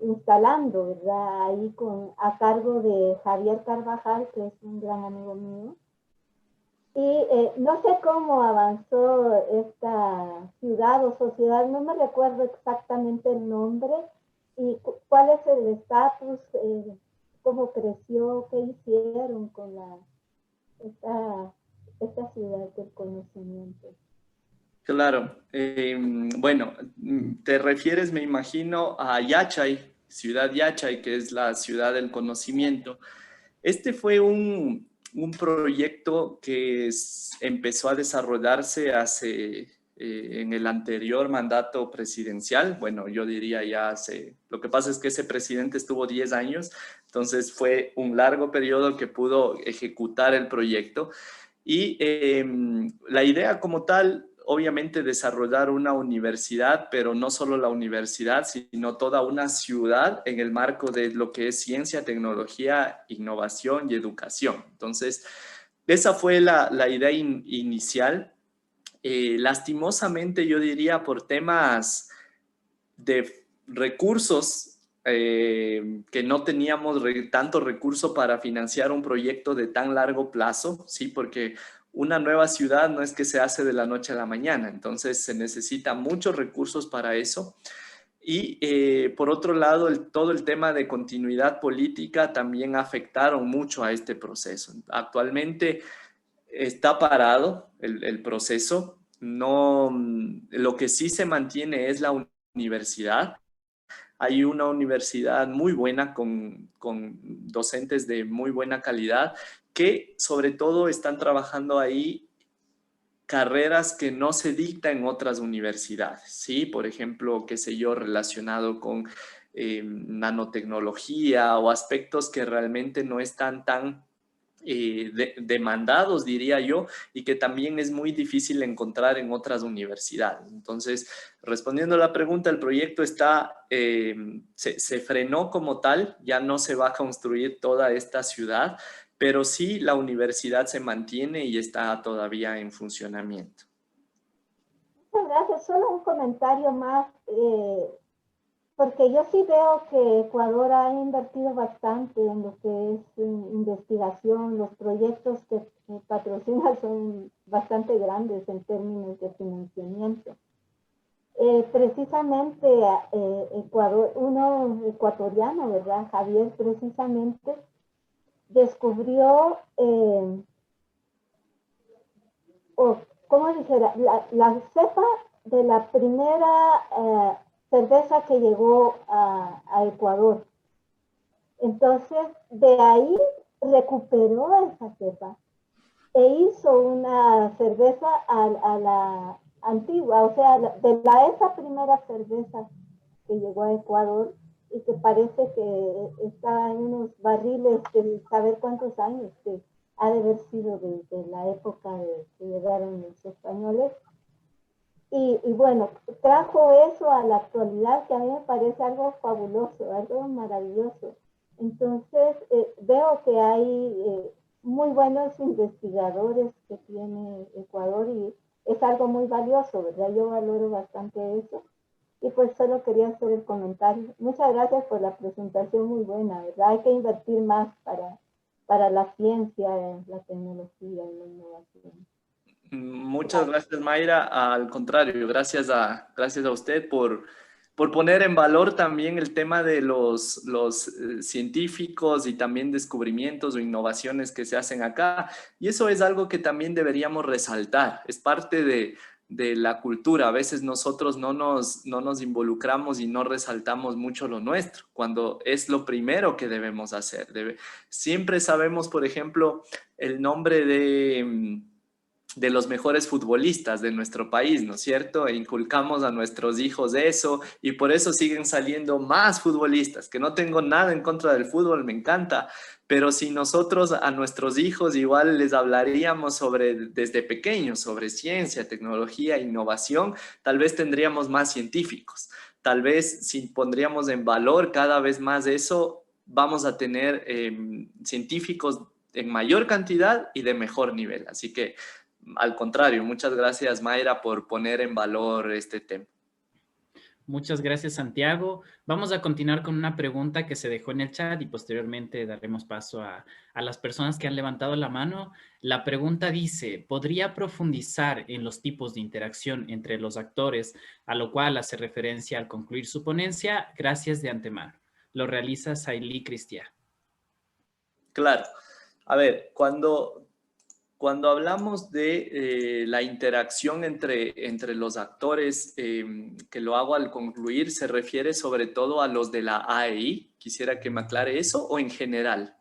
instalando, ¿verdad? Ahí a cargo de Javier Carvajal, que es un gran amigo mío. Y no sé cómo avanzó esta ciudad o sociedad, no me recuerdo exactamente el nombre y cuál es el estatus, cómo creció, qué hicieron con esta ciudad del conocimiento.
Claro, bueno, te refieres, me imagino, a Yachay, ciudad Yachay, que es la ciudad del conocimiento. Este fue un proyecto que empezó a desarrollarse en el anterior mandato presidencial. Bueno, yo diría ya lo que pasa es que ese presidente estuvo 10 años, entonces fue un largo periodo que pudo ejecutar el proyecto. Y la idea como tal, obviamente desarrollar una universidad, pero no solo la universidad, sino toda una ciudad en el marco de lo que es ciencia, tecnología, innovación y educación. Entonces, esa fue la idea inicial. Lastimosamente, yo diría por temas de recursos, que no teníamos tanto recurso para financiar un proyecto de tan largo plazo, ¿sí? Porque una nueva ciudad no es que se hace de la noche a la mañana, entonces se necesita muchos recursos para eso. Y por otro lado, todo el tema de continuidad política también afectaron mucho a este proceso. Actualmente está parado el proceso. No, lo que sí se mantiene es la universidad. Hay una universidad muy buena con docentes de muy buena calidad que sobre todo están trabajando ahí carreras que no se dictan en otras universidades, ¿sí? Por ejemplo, qué sé yo, relacionado con nanotecnología o aspectos que realmente no están tan demandados, diría yo, y que también es muy difícil encontrar en otras universidades. Entonces, respondiendo a la pregunta, el proyecto se frenó como tal, ya no se va a construir toda esta ciudad, pero sí la universidad se mantiene y está todavía en funcionamiento.
Muchas gracias. Solo un comentario más. porque yo sí veo que Ecuador ha invertido bastante en lo que es investigación. Los proyectos que patrocina son bastante grandes en términos de financiamiento. Precisamente Ecuador, uno ecuatoriano, ¿verdad? Javier, precisamente descubrió, ¿cómo dijera? La cepa de la primera cerveza que llegó a Ecuador. Entonces, de ahí recuperó esa cepa e hizo una cerveza a la antigua, o sea, esa primera cerveza que llegó a Ecuador y que parece que está en unos barriles de saber cuántos años, que ha de haber sido de la época de que llegaron los españoles. Y bueno, trajo eso a la actualidad, que a mí me parece algo fabuloso, algo maravilloso. Entonces, veo que hay muy buenos investigadores que tiene Ecuador y es algo muy valioso, ¿verdad? Yo valoro bastante eso. Y pues solo quería hacer el comentario. Muchas gracias por la presentación, muy buena, ¿verdad? Hay que invertir más para la ciencia, la tecnología y la innovación.
Muchas gracias, Mayra. Al contrario, gracias a usted por poner en valor también el tema de los científicos y también descubrimientos o innovaciones que se hacen acá. Y eso es algo que también deberíamos resaltar. Es parte de la cultura. A veces nosotros no nos involucramos y no resaltamos mucho lo nuestro, cuando es lo primero que debemos hacer. Siempre sabemos, por ejemplo, el nombre de los mejores futbolistas de nuestro país, ¿no es cierto? E inculcamos a nuestros hijos eso y por eso siguen saliendo más futbolistas, que no tengo nada en contra del fútbol, me encanta, pero si nosotros a nuestros hijos igual les hablaríamos desde pequeños, sobre ciencia, tecnología, innovación, tal vez tendríamos más científicos. Tal vez si pondríamos en valor cada vez más eso, vamos a tener científicos en mayor cantidad y de mejor nivel. Así que al contrario, muchas gracias, Mayra, por poner en valor este tema.
Muchas gracias, Santiago. Vamos a continuar con una pregunta que se dejó en el chat y posteriormente daremos paso a las personas que han levantado la mano. La pregunta dice, ¿podría profundizar en los tipos de interacción entre los actores, a lo cual hace referencia al concluir su ponencia? Gracias de antemano. Lo realiza Sailí Cristian.
Claro. A ver, cuando hablamos de la interacción entre los actores, que lo hago al concluir, ¿se refiere sobre todo a los de la AEI? Quisiera que me aclare eso, ¿o en general?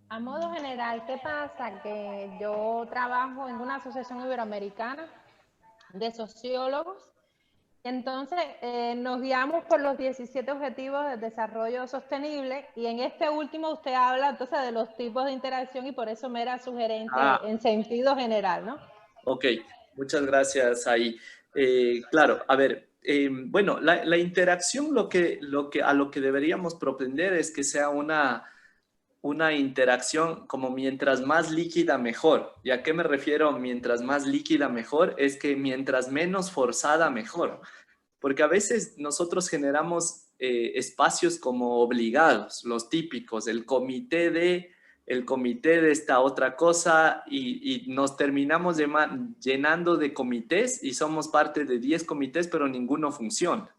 A modo general, ¿qué pasa? Que yo trabajo en una asociación iberoamericana de sociólogos. Entonces, nos guiamos por los 17 Objetivos de Desarrollo Sostenible y en este último usted habla entonces de los tipos de interacción y por eso me era sugerente en sentido general, ¿no? Ok,
muchas gracias ahí. Claro, a ver, bueno, la interacción a lo que deberíamos propender es que sea una interacción como mientras más líquida mejor. ¿Y a qué me refiero mientras más líquida mejor? Es que mientras menos forzada mejor. Porque a veces nosotros generamos espacios como obligados, los típicos, el comité de esta otra cosa y nos terminamos llenando de comités y somos parte de 10 comités, pero ninguno funciona.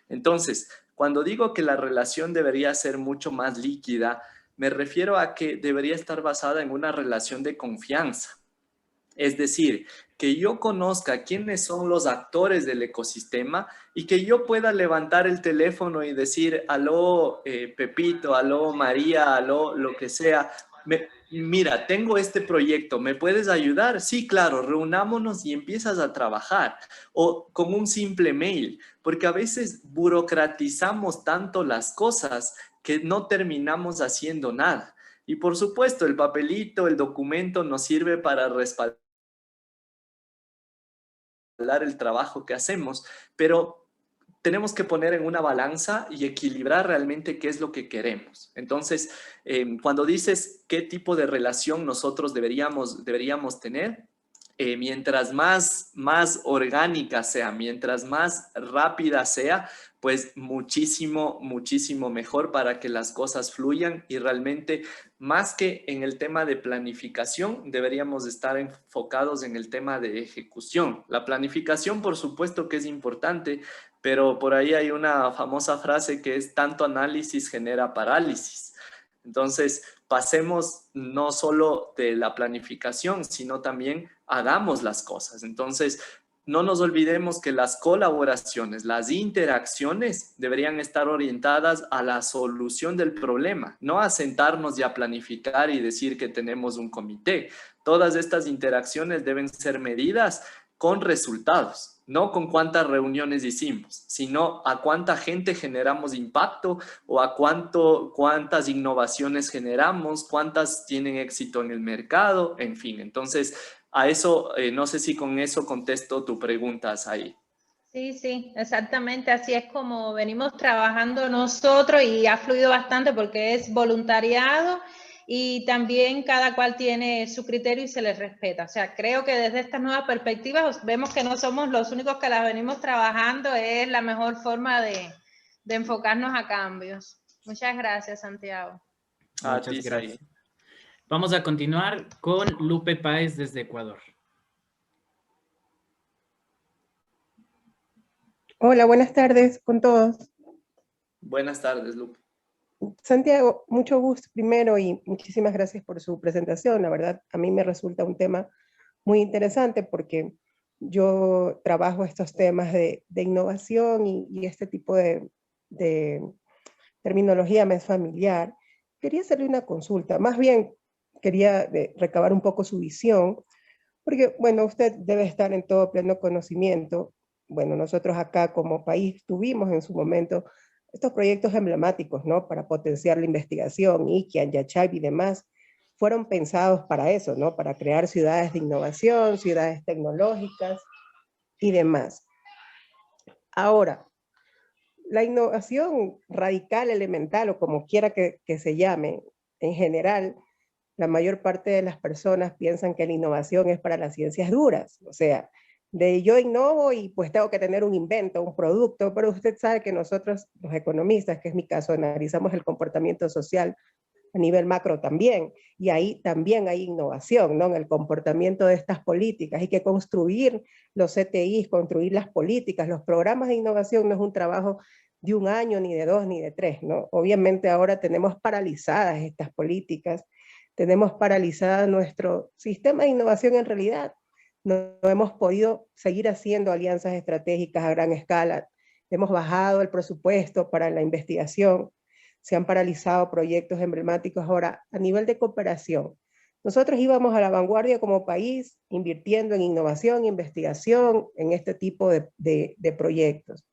Entonces, cuando digo que la relación debería ser mucho más líquida, me refiero a que debería estar basada en una relación de confianza. Es decir, que yo conozca quiénes son los actores del ecosistema y que yo pueda levantar el teléfono y decir, aló Pepito, aló María, aló lo que sea. Mira, tengo este proyecto, ¿me puedes ayudar? Sí, claro, reunámonos y empiezas a trabajar. O con un simple mail, porque a veces burocratizamos tanto las cosas que no terminamos haciendo nada. Y por supuesto, el papelito, el documento nos sirve para respaldar el trabajo que hacemos, pero tenemos que poner en una balanza y equilibrar realmente qué es lo que queremos. Entonces, cuando dices qué tipo de relación nosotros deberíamos tener, mientras más orgánica sea, mientras más rápida sea, pues muchísimo mejor para que las cosas fluyan. Y realmente, más que en el tema de planificación, deberíamos estar enfocados en el tema de ejecución. La planificación, por supuesto que es importante, pero por ahí hay una famosa frase que es: tanto análisis genera parálisis. Entonces, pasemos no solo de la planificación, sino también hagamos las cosas. Entonces, no nos olvidemos que las colaboraciones, las interacciones deberían estar orientadas a la solución del problema, no a sentarnos y a planificar y decir que tenemos un comité. Todas estas interacciones deben ser medidas con resultados, no con cuántas reuniones hicimos, sino a cuánta gente generamos impacto o a cuántas innovaciones generamos, cuántas tienen éxito en el mercado, en fin. Entonces, a eso, no sé si con eso contesto tu pregunta, ahí.
Sí, exactamente. Así es como venimos trabajando nosotros y ha fluido bastante porque es voluntariado y también cada cual tiene su criterio y se les respeta. O sea, creo que desde estas nuevas perspectivas vemos que no somos los únicos que las venimos trabajando, es la mejor forma de enfocarnos a cambios. Muchas gracias, Santiago.
Muchas gracias. Vamos a continuar con Lupe Páez desde Ecuador.
Hola, buenas tardes con todos.
Buenas tardes, Lupe.
Santiago, mucho gusto primero y muchísimas gracias por su presentación. La verdad, a mí me resulta un tema muy interesante porque yo trabajo estos temas de innovación y este tipo de terminología me es familiar. Quería hacerle una consulta, más bien quería recabar un poco su visión, porque, bueno, usted debe estar en todo pleno conocimiento. Bueno, nosotros acá como país tuvimos en su momento estos proyectos emblemáticos, ¿no? Para potenciar la investigación, IKIAN, YACHAIP y demás, fueron pensados para eso, ¿no? Para crear ciudades de innovación, ciudades tecnológicas y demás. Ahora, la innovación radical, elemental o como quiera que se llame, en general, la mayor parte de las personas piensan que la innovación es para las ciencias duras, o sea, de yo innovo y pues tengo que tener un invento, un producto, pero usted sabe que nosotros, los economistas, que es mi caso, analizamos el comportamiento social a nivel macro también, y ahí también hay innovación, ¿no? En el comportamiento de estas políticas. Hay que construir los CTIs, construir las políticas, los programas de innovación no es un trabajo de un año, ni de 2, ni de 3, ¿no? Obviamente ahora tenemos paralizadas estas políticas, tenemos paralizada nuestro sistema de innovación en realidad. No hemos podido seguir haciendo alianzas estratégicas a gran escala, hemos bajado el presupuesto para la investigación, se han paralizado proyectos emblemáticos. Ahora, a nivel de cooperación, nosotros íbamos a la vanguardia como país, invirtiendo en innovación, investigación, en este tipo de proyectos.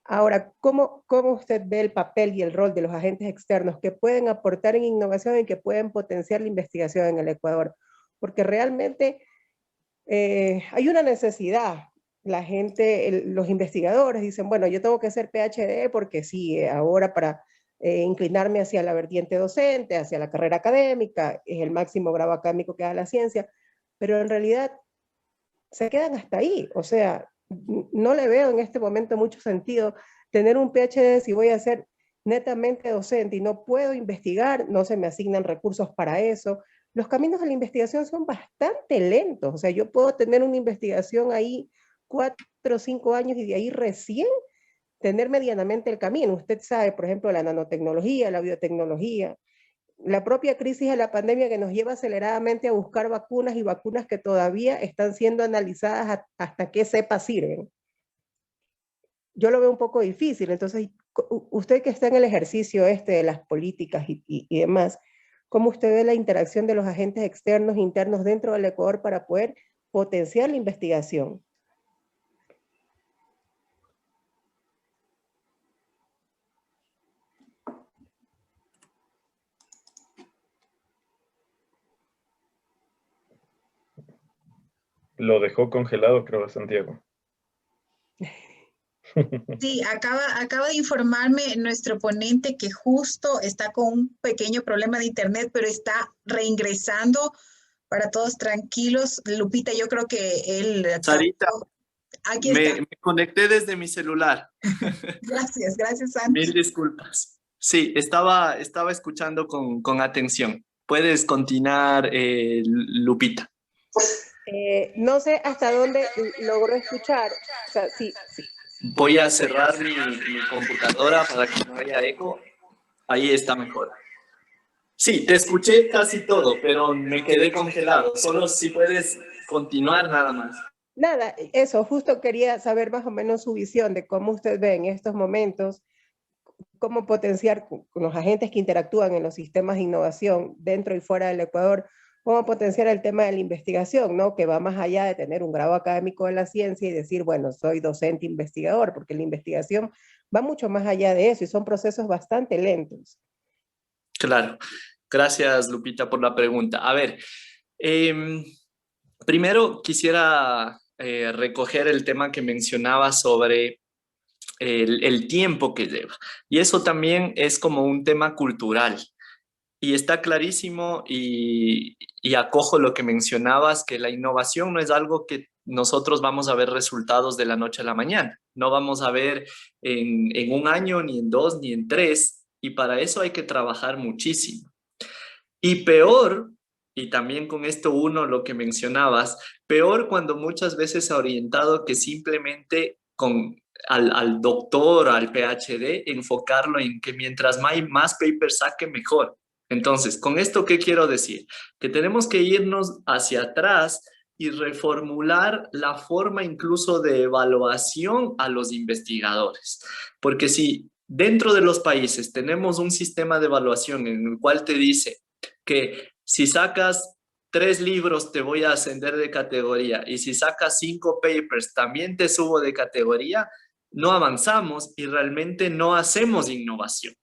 Ahora, ¿cómo usted ve el papel y el rol de los agentes externos que pueden aportar en innovación y que pueden potenciar la investigación en el Ecuador? Porque realmente hay una necesidad. La gente, los investigadores dicen, bueno, yo tengo que hacer PhD porque sí, ahora para inclinarme hacia la vertiente docente, hacia la carrera académica, es el máximo grado académico que da la ciencia, pero en realidad se quedan hasta ahí. O sea, no le veo en este momento mucho sentido tener un PhD si voy a ser netamente docente y no puedo investigar, no se me asignan recursos para eso. Los caminos de la investigación son bastante lentos. O sea, yo puedo tener una investigación ahí 4 o 5 años y de ahí recién tener medianamente el camino. Usted sabe, por ejemplo, la nanotecnología, la biotecnología, la propia crisis de la pandemia que nos lleva aceleradamente a buscar vacunas y vacunas que todavía están siendo analizadas hasta qué cepas sirven. Yo lo veo un poco difícil. Entonces, usted que está en el ejercicio de las políticas y demás, ¿cómo usted ve la interacción de los agentes externos e internos dentro del Ecuador para poder potenciar la investigación?
Lo dejó congelado, creo, Santiago.
Sí, acaba de informarme nuestro ponente que justo está con un pequeño problema de internet, pero está reingresando para todos tranquilos. Lupita, yo creo que él...
Sarita,
aquí está.
me conecté desde mi celular.
Gracias, Santi.
Mil disculpas. Sí, estaba escuchando con atención. Puedes continuar, Lupita.
No sé hasta dónde logro escuchar. O sea, sí.
Voy a cerrar mi computadora para que no haya eco. Ahí está mejor. Sí, te escuché casi todo, pero me quedé congelado. Solo si puedes continuar nada más.
Nada, eso, justo quería saber más o menos su visión de cómo usted ve en estos momentos, cómo potenciar con los agentes que interactúan en los sistemas de innovación dentro y fuera del Ecuador, cómo potenciar el tema de la investigación, ¿no? Que va más allá de tener un grado académico de la ciencia y decir, bueno, soy docente investigador, porque la investigación va mucho más allá de eso y son procesos bastante lentos.
Claro. Gracias, Lupita, por la pregunta. A ver, primero quisiera recoger el tema que mencionaba sobre el tiempo que lleva. Y eso también es como un tema cultural. Y está clarísimo y acojo lo que mencionabas, que la innovación no es algo que nosotros vamos a ver resultados de la noche a la mañana. No vamos a ver en un año, ni en 2, ni en 3. Y para eso hay que trabajar muchísimo. Y peor, y también con esto uno lo que mencionabas, peor cuando muchas veces se ha orientado que simplemente al doctor, al PhD, enfocarlo en que mientras más papers saque, mejor. Entonces, ¿con esto qué quiero decir? Que tenemos que irnos hacia atrás y reformular la forma incluso de evaluación a los investigadores. Porque si dentro de los países tenemos un sistema de evaluación en el cual te dice que si sacas 3 libros te voy a ascender de categoría y si sacas 5 papers también te subo de categoría, no avanzamos y realmente no hacemos innovación.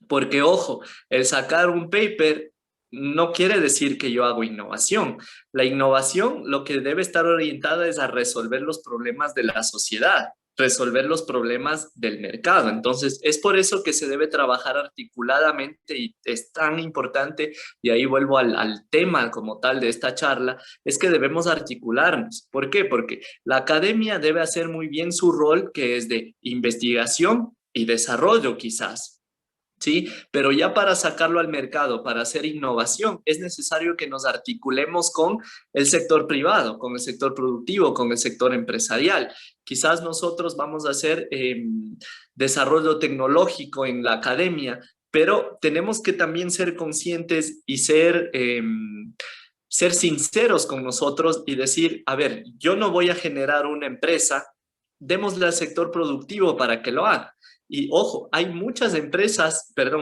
Porque, ojo, el sacar un paper no quiere decir que yo hago innovación. La innovación lo que debe estar orientada es a resolver los problemas de la sociedad, resolver los problemas del mercado. Entonces, es por eso que se debe trabajar articuladamente y es tan importante, y ahí vuelvo al tema como tal de esta charla, es que debemos articularnos. ¿Por qué? Porque la academia debe hacer muy bien su rol, que es de investigación y desarrollo quizás. ¿Sí? Pero ya para sacarlo al mercado, para hacer innovación, es necesario que nos articulemos con el sector privado, con el sector productivo, con el sector empresarial. Quizás nosotros vamos a hacer desarrollo tecnológico en la academia, pero tenemos que también ser conscientes y ser sinceros con nosotros y decir, a ver, yo no voy a generar una empresa, démosle al sector productivo para que lo haga. Y ojo, hay muchas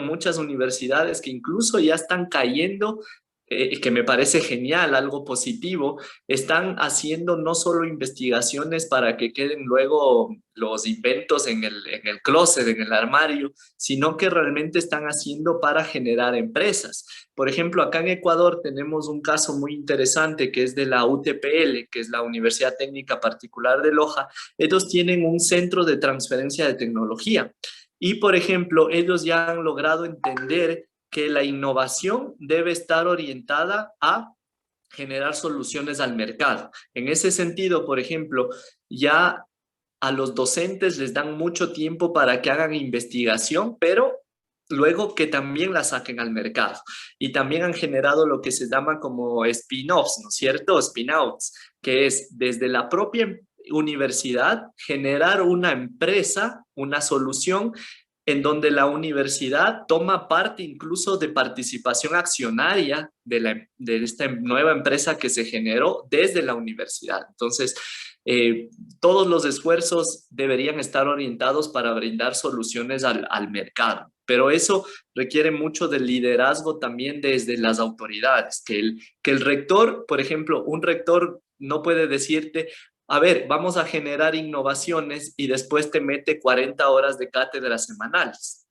muchas universidades que incluso ya están cayendo, que me parece genial, algo positivo, están haciendo no solo investigaciones para que queden luego los inventos en el closet, en el armario, sino que realmente están haciendo para generar empresas. Por ejemplo, acá en Ecuador tenemos un caso muy interesante que es de la UTPL, que es la Universidad Técnica Particular de Loja. Ellos tienen un centro de transferencia de tecnología y, por ejemplo, ellos ya han logrado entender que la innovación debe estar orientada a generar soluciones al mercado. En ese sentido, por ejemplo, ya a los docentes les dan mucho tiempo para que hagan investigación, pero luego que también la saquen al mercado. Y también han generado lo que se llama como spin-offs, ¿no es cierto? Spin-outs, que es desde la propia universidad generar una empresa, una solución en donde la universidad toma parte incluso de participación accionaria de esta nueva empresa que se generó desde la universidad. Entonces, todos los esfuerzos deberían estar orientados para brindar soluciones al mercado, pero eso requiere mucho del liderazgo también desde las autoridades, que el rector, por ejemplo, un rector no puede decirte, a ver, vamos a generar innovaciones y después te mete 40 horas de cátedra semanales.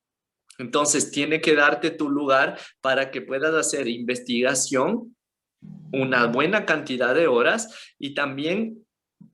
Entonces, tiene que darte tu lugar para que puedas hacer investigación, una buena cantidad de horas y también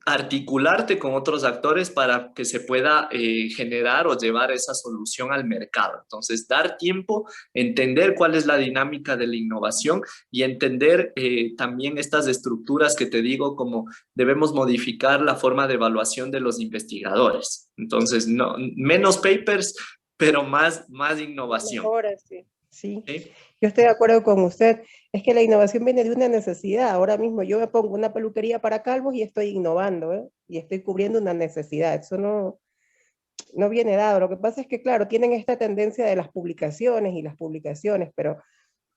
articularte con otros actores para que se pueda generar o llevar esa solución al mercado. Entonces, dar tiempo, entender cuál es la dinámica de la innovación y entender también estas estructuras que te digo, como debemos modificar la forma de evaluación de los investigadores. Entonces, no, menos papers, pero más innovación.
Ahora sí. Sí,
¿Sí?
yo estoy de acuerdo con usted. Es que la innovación viene de una necesidad. Ahora mismo yo me pongo una peluquería para calvos y estoy innovando, ¿eh? Y estoy cubriendo una necesidad. Eso no viene dado. Lo que pasa es que, claro, tienen esta tendencia de las publicaciones y las publicaciones, pero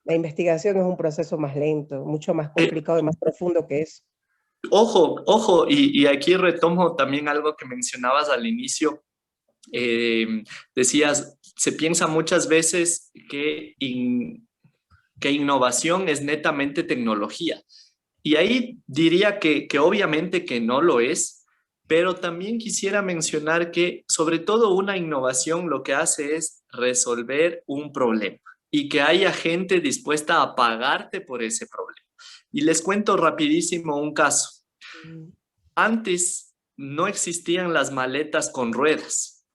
la investigación es un proceso más lento, mucho más complicado y más profundo que eso.
Ojo, y aquí retomo también algo que mencionabas al inicio. Decías, se piensa muchas veces que innovación es netamente tecnología. Y ahí diría que obviamente que no lo es, pero también quisiera mencionar que sobre todo una innovación lo que hace es resolver un problema y que haya gente dispuesta a pagarte por ese problema. Y les cuento rapidísimo un caso. Antes no existían las maletas con ruedas.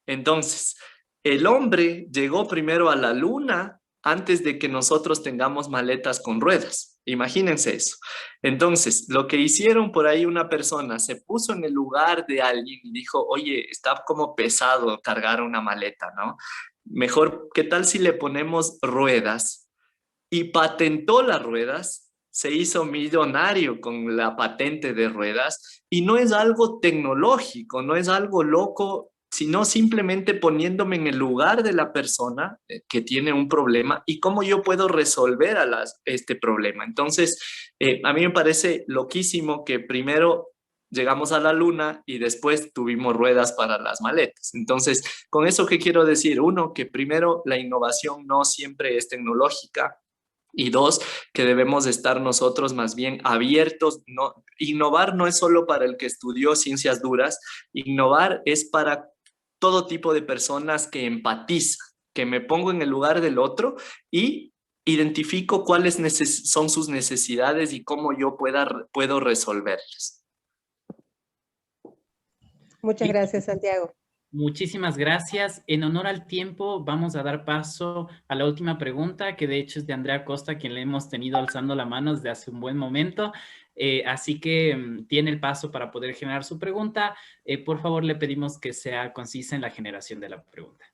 Entonces, el hombre llegó primero a la luna antes de que nosotros tengamos maletas con ruedas. Imagínense eso. Entonces, lo que hicieron por ahí, una persona se puso en el lugar de alguien y dijo, oye, está como pesado cargar una maleta, ¿no? Mejor, ¿qué tal si le ponemos ruedas? Y patentó las ruedas, se hizo millonario con la patente de ruedas, y no es algo tecnológico, no es algo loco, sino simplemente poniéndome en el lugar de la persona que tiene un problema y cómo yo puedo resolver este problema. Entonces, a mí me parece loquísimo que primero llegamos a la luna y después tuvimos ruedas para las maletas. Entonces, ¿con eso qué quiero decir? Uno, que primero la innovación no siempre es tecnológica. Y dos, que debemos estar nosotros más bien abiertos. No, innovar no es solo para el que estudió ciencias duras, innovar es para todo tipo de personas que empatizan, que me pongo en el lugar del otro y identifico cuáles son sus necesidades y cómo yo puedo resolverlas.
Muchas gracias, Santiago.
Muchísimas gracias. En honor al tiempo, vamos a dar paso a la última pregunta, que de hecho es de Andrea Costa, quien le hemos tenido alzando la mano desde hace un buen momento. Así que tiene el paso para poder generar su pregunta. Por favor, le pedimos que sea concisa en la generación de la pregunta.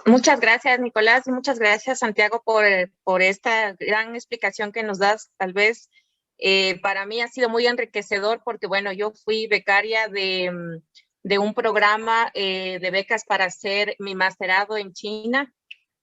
Muchas gracias, Nicolás, y muchas gracias, Santiago, por esta gran explicación que nos das. Tal vez para mí ha sido muy enriquecedor porque, bueno, yo fui becaria de un programa de becas para hacer mi masterado en China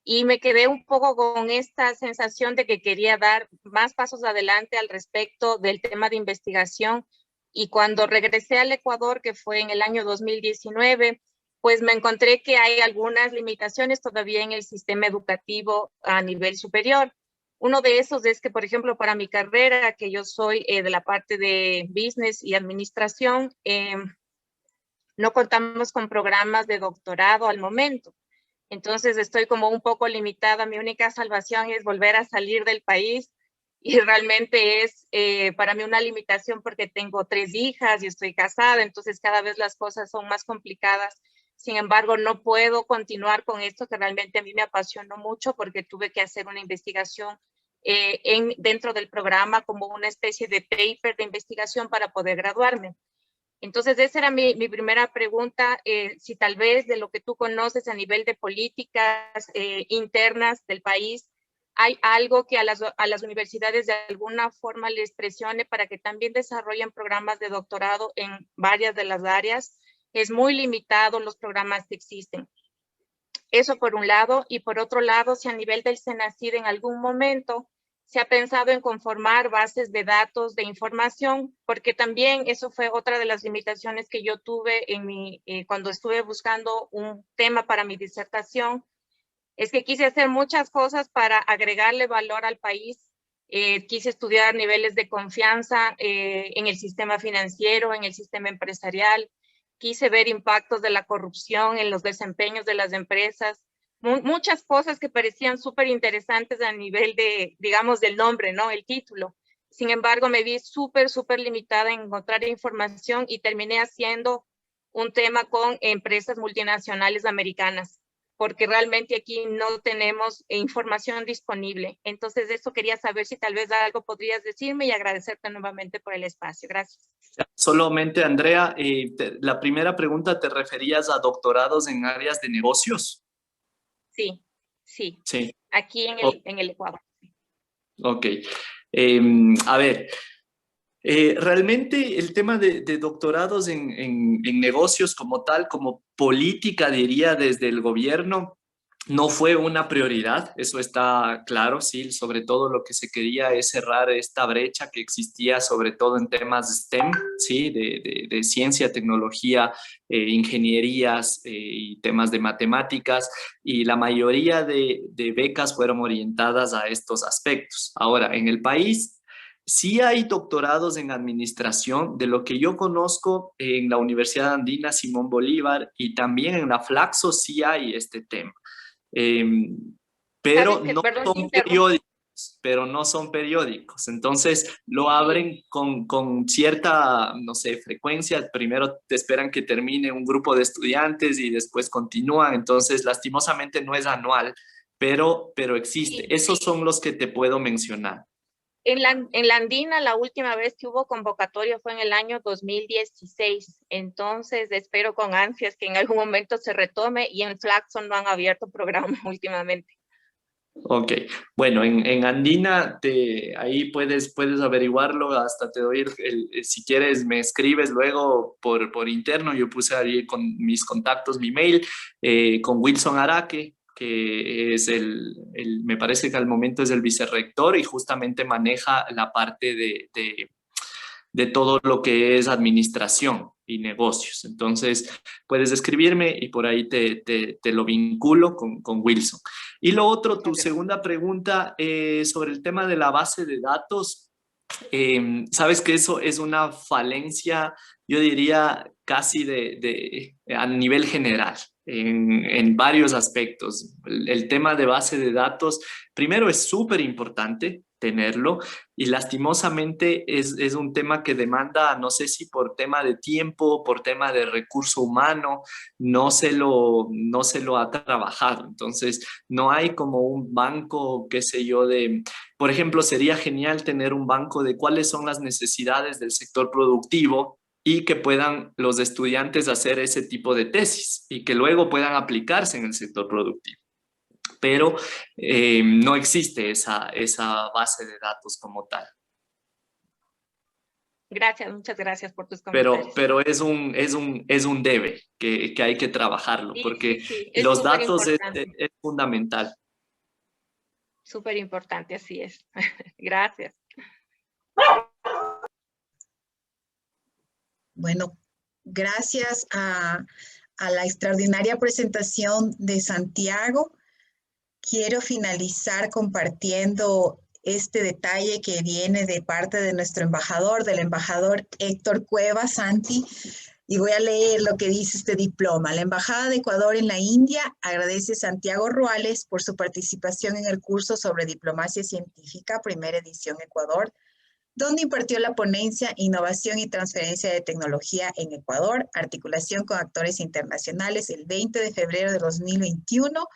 y me quedé un poco con esta sensación de que quería dar más pasos adelante al respecto del tema de investigación. Y cuando regresé al Ecuador, que fue en el año 2019, pues me encontré que hay algunas limitaciones todavía en el sistema educativo a nivel superior. Uno de esos es que, por ejemplo, para mi carrera, que yo soy de la parte de business y administración, no contamos con programas de doctorado al momento. Entonces estoy como un poco limitada. Mi única salvación es volver a salir del país y realmente es para mí una limitación porque tengo 3 hijas y estoy casada, entonces cada vez las cosas son más complicadas. Sin embargo, no puedo continuar con esto que realmente a mí me apasionó mucho porque tuve que hacer una investigación dentro del programa como una especie de paper de investigación para poder graduarme. Entonces, esa era mi primera pregunta, si tal vez de lo que tú conoces a nivel de políticas internas del país, hay algo que a las universidades de alguna forma les presione para que también desarrollen programas de doctorado en varias de las áreas. Es muy limitado los programas que existen. Eso por un lado. Y por otro lado, si a nivel del CENACYT en algún momento se ha pensado en conformar bases de datos de información, porque también eso fue otra de las limitaciones que yo tuve cuando estuve buscando un tema para mi disertación, es que quise hacer muchas cosas para agregarle valor al país. Quise estudiar niveles de confianza en el sistema financiero, en el sistema empresarial. Quise ver impactos de la corrupción en los desempeños de las empresas. Muchas cosas que parecían súper interesantes a nivel de, digamos, del nombre, ¿no? El título. Sin embargo, me vi súper limitada en encontrar información y terminé haciendo un tema con empresas multinacionales americanas, porque realmente aquí no tenemos información disponible. Entonces, eso quería saber si tal vez algo podrías decirme y agradecerte nuevamente por el espacio. Gracias.
Solamente, Andrea, la primera pregunta, ¿te referías a doctorados en áreas de negocios?
Sí.
Sí.
Aquí en el Ecuador.
Ok. A ver, realmente el tema de doctorados en negocios como tal, como política, diría, desde el gobierno, no fue una prioridad, eso está claro, sí, sobre todo lo que se quería es cerrar esta brecha que existía, sobre todo en temas STEM, sí, de ciencia, tecnología, ingenierías y temas de matemáticas, y la mayoría de becas fueron orientadas a estos aspectos. Ahora, en el país sí hay doctorados en administración, de lo que yo conozco en la Universidad Andina Simón Bolívar y también en la Flaxo sí hay este tema. Pero no son periódicos, entonces lo abren con cierta, no sé, frecuencia. Primero te esperan que termine un grupo de estudiantes y después continúan, entonces lastimosamente no es anual, pero existe. Esos son los que te puedo mencionar.
En la Andina, la última vez que hubo convocatoria fue en el año 2016. Entonces, espero con ansias que en algún momento se retome, y en Flaxo no han abierto programa últimamente.
Ok, bueno, en Andina ahí puedes averiguarlo, hasta te doy, si quieres me escribes luego por interno, yo puse ahí con mis contactos mi mail, con Wilson Araque, que es me parece que al momento es el vicerrector y justamente maneja la parte de todo lo que es administración y negocios. Entonces, puedes escribirme y por ahí te lo vinculo con Wilson. Y lo otro, tu segunda pregunta sobre el tema de la base de datos. Sabes que eso es una falencia, yo diría, casi a nivel general, en varios aspectos. El tema de base de datos, primero, es súper importante tenerlo, y lastimosamente es un tema que demanda, no sé si por tema de tiempo, por tema de recurso humano, no se lo ha trabajado. Entonces, no hay como un banco, qué sé yo, por ejemplo, sería genial tener un banco de cuáles son las necesidades del sector productivo y que puedan los estudiantes hacer ese tipo de tesis y que luego puedan aplicarse en el sector productivo. Pero no existe esa base de datos como tal.
Gracias, muchas gracias por tus comentarios.
Pero es un debe que hay que trabajarlo, porque
sí.
los datos es fundamental.
Súper importante, así es. Gracias.
Bueno, gracias a la extraordinaria presentación de Santiago. Quiero finalizar compartiendo este detalle que viene de parte de nuestro embajador, del embajador Héctor Cuevas, Santi, y voy a leer lo que dice este diploma. La Embajada de Ecuador en la India agradece a Santiago Ruales por su participación en el curso sobre diplomacia científica, primera edición Ecuador, donde impartió la ponencia Innovación y Transferencia de Tecnología en Ecuador, articulación con actores internacionales, el 20 de febrero de 2021.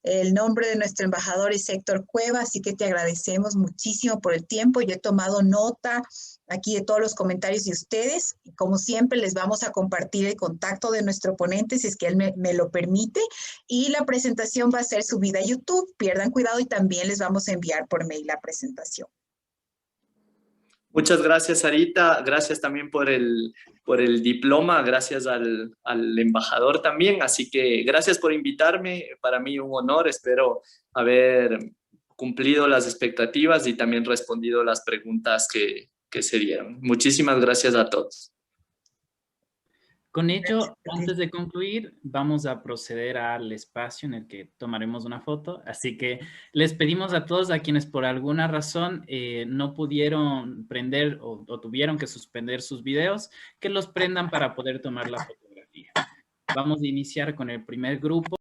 El nombre de nuestro embajador es Héctor Cueva, así que te agradecemos muchísimo por el tiempo. Yo he tomado nota aquí de todos los comentarios de ustedes. Y como siempre, les vamos a compartir el contacto de nuestro ponente, si es que él me lo permite. Y la presentación va a ser subida a YouTube. Pierdan cuidado y también les vamos a enviar por mail la presentación.
Muchas gracias, Sarita. Gracias también por el diploma. Gracias al embajador también. Así que gracias por invitarme. Para mí un honor. Espero haber cumplido las expectativas y también respondido las preguntas que se dieron. Muchísimas gracias a todos.
Con ello, antes de concluir, vamos a proceder al espacio en el que tomaremos una foto. Así que les pedimos a todos a quienes por alguna razón no pudieron prender o tuvieron que suspender sus videos, que los prendan para poder tomar la fotografía. Vamos a iniciar con el primer grupo.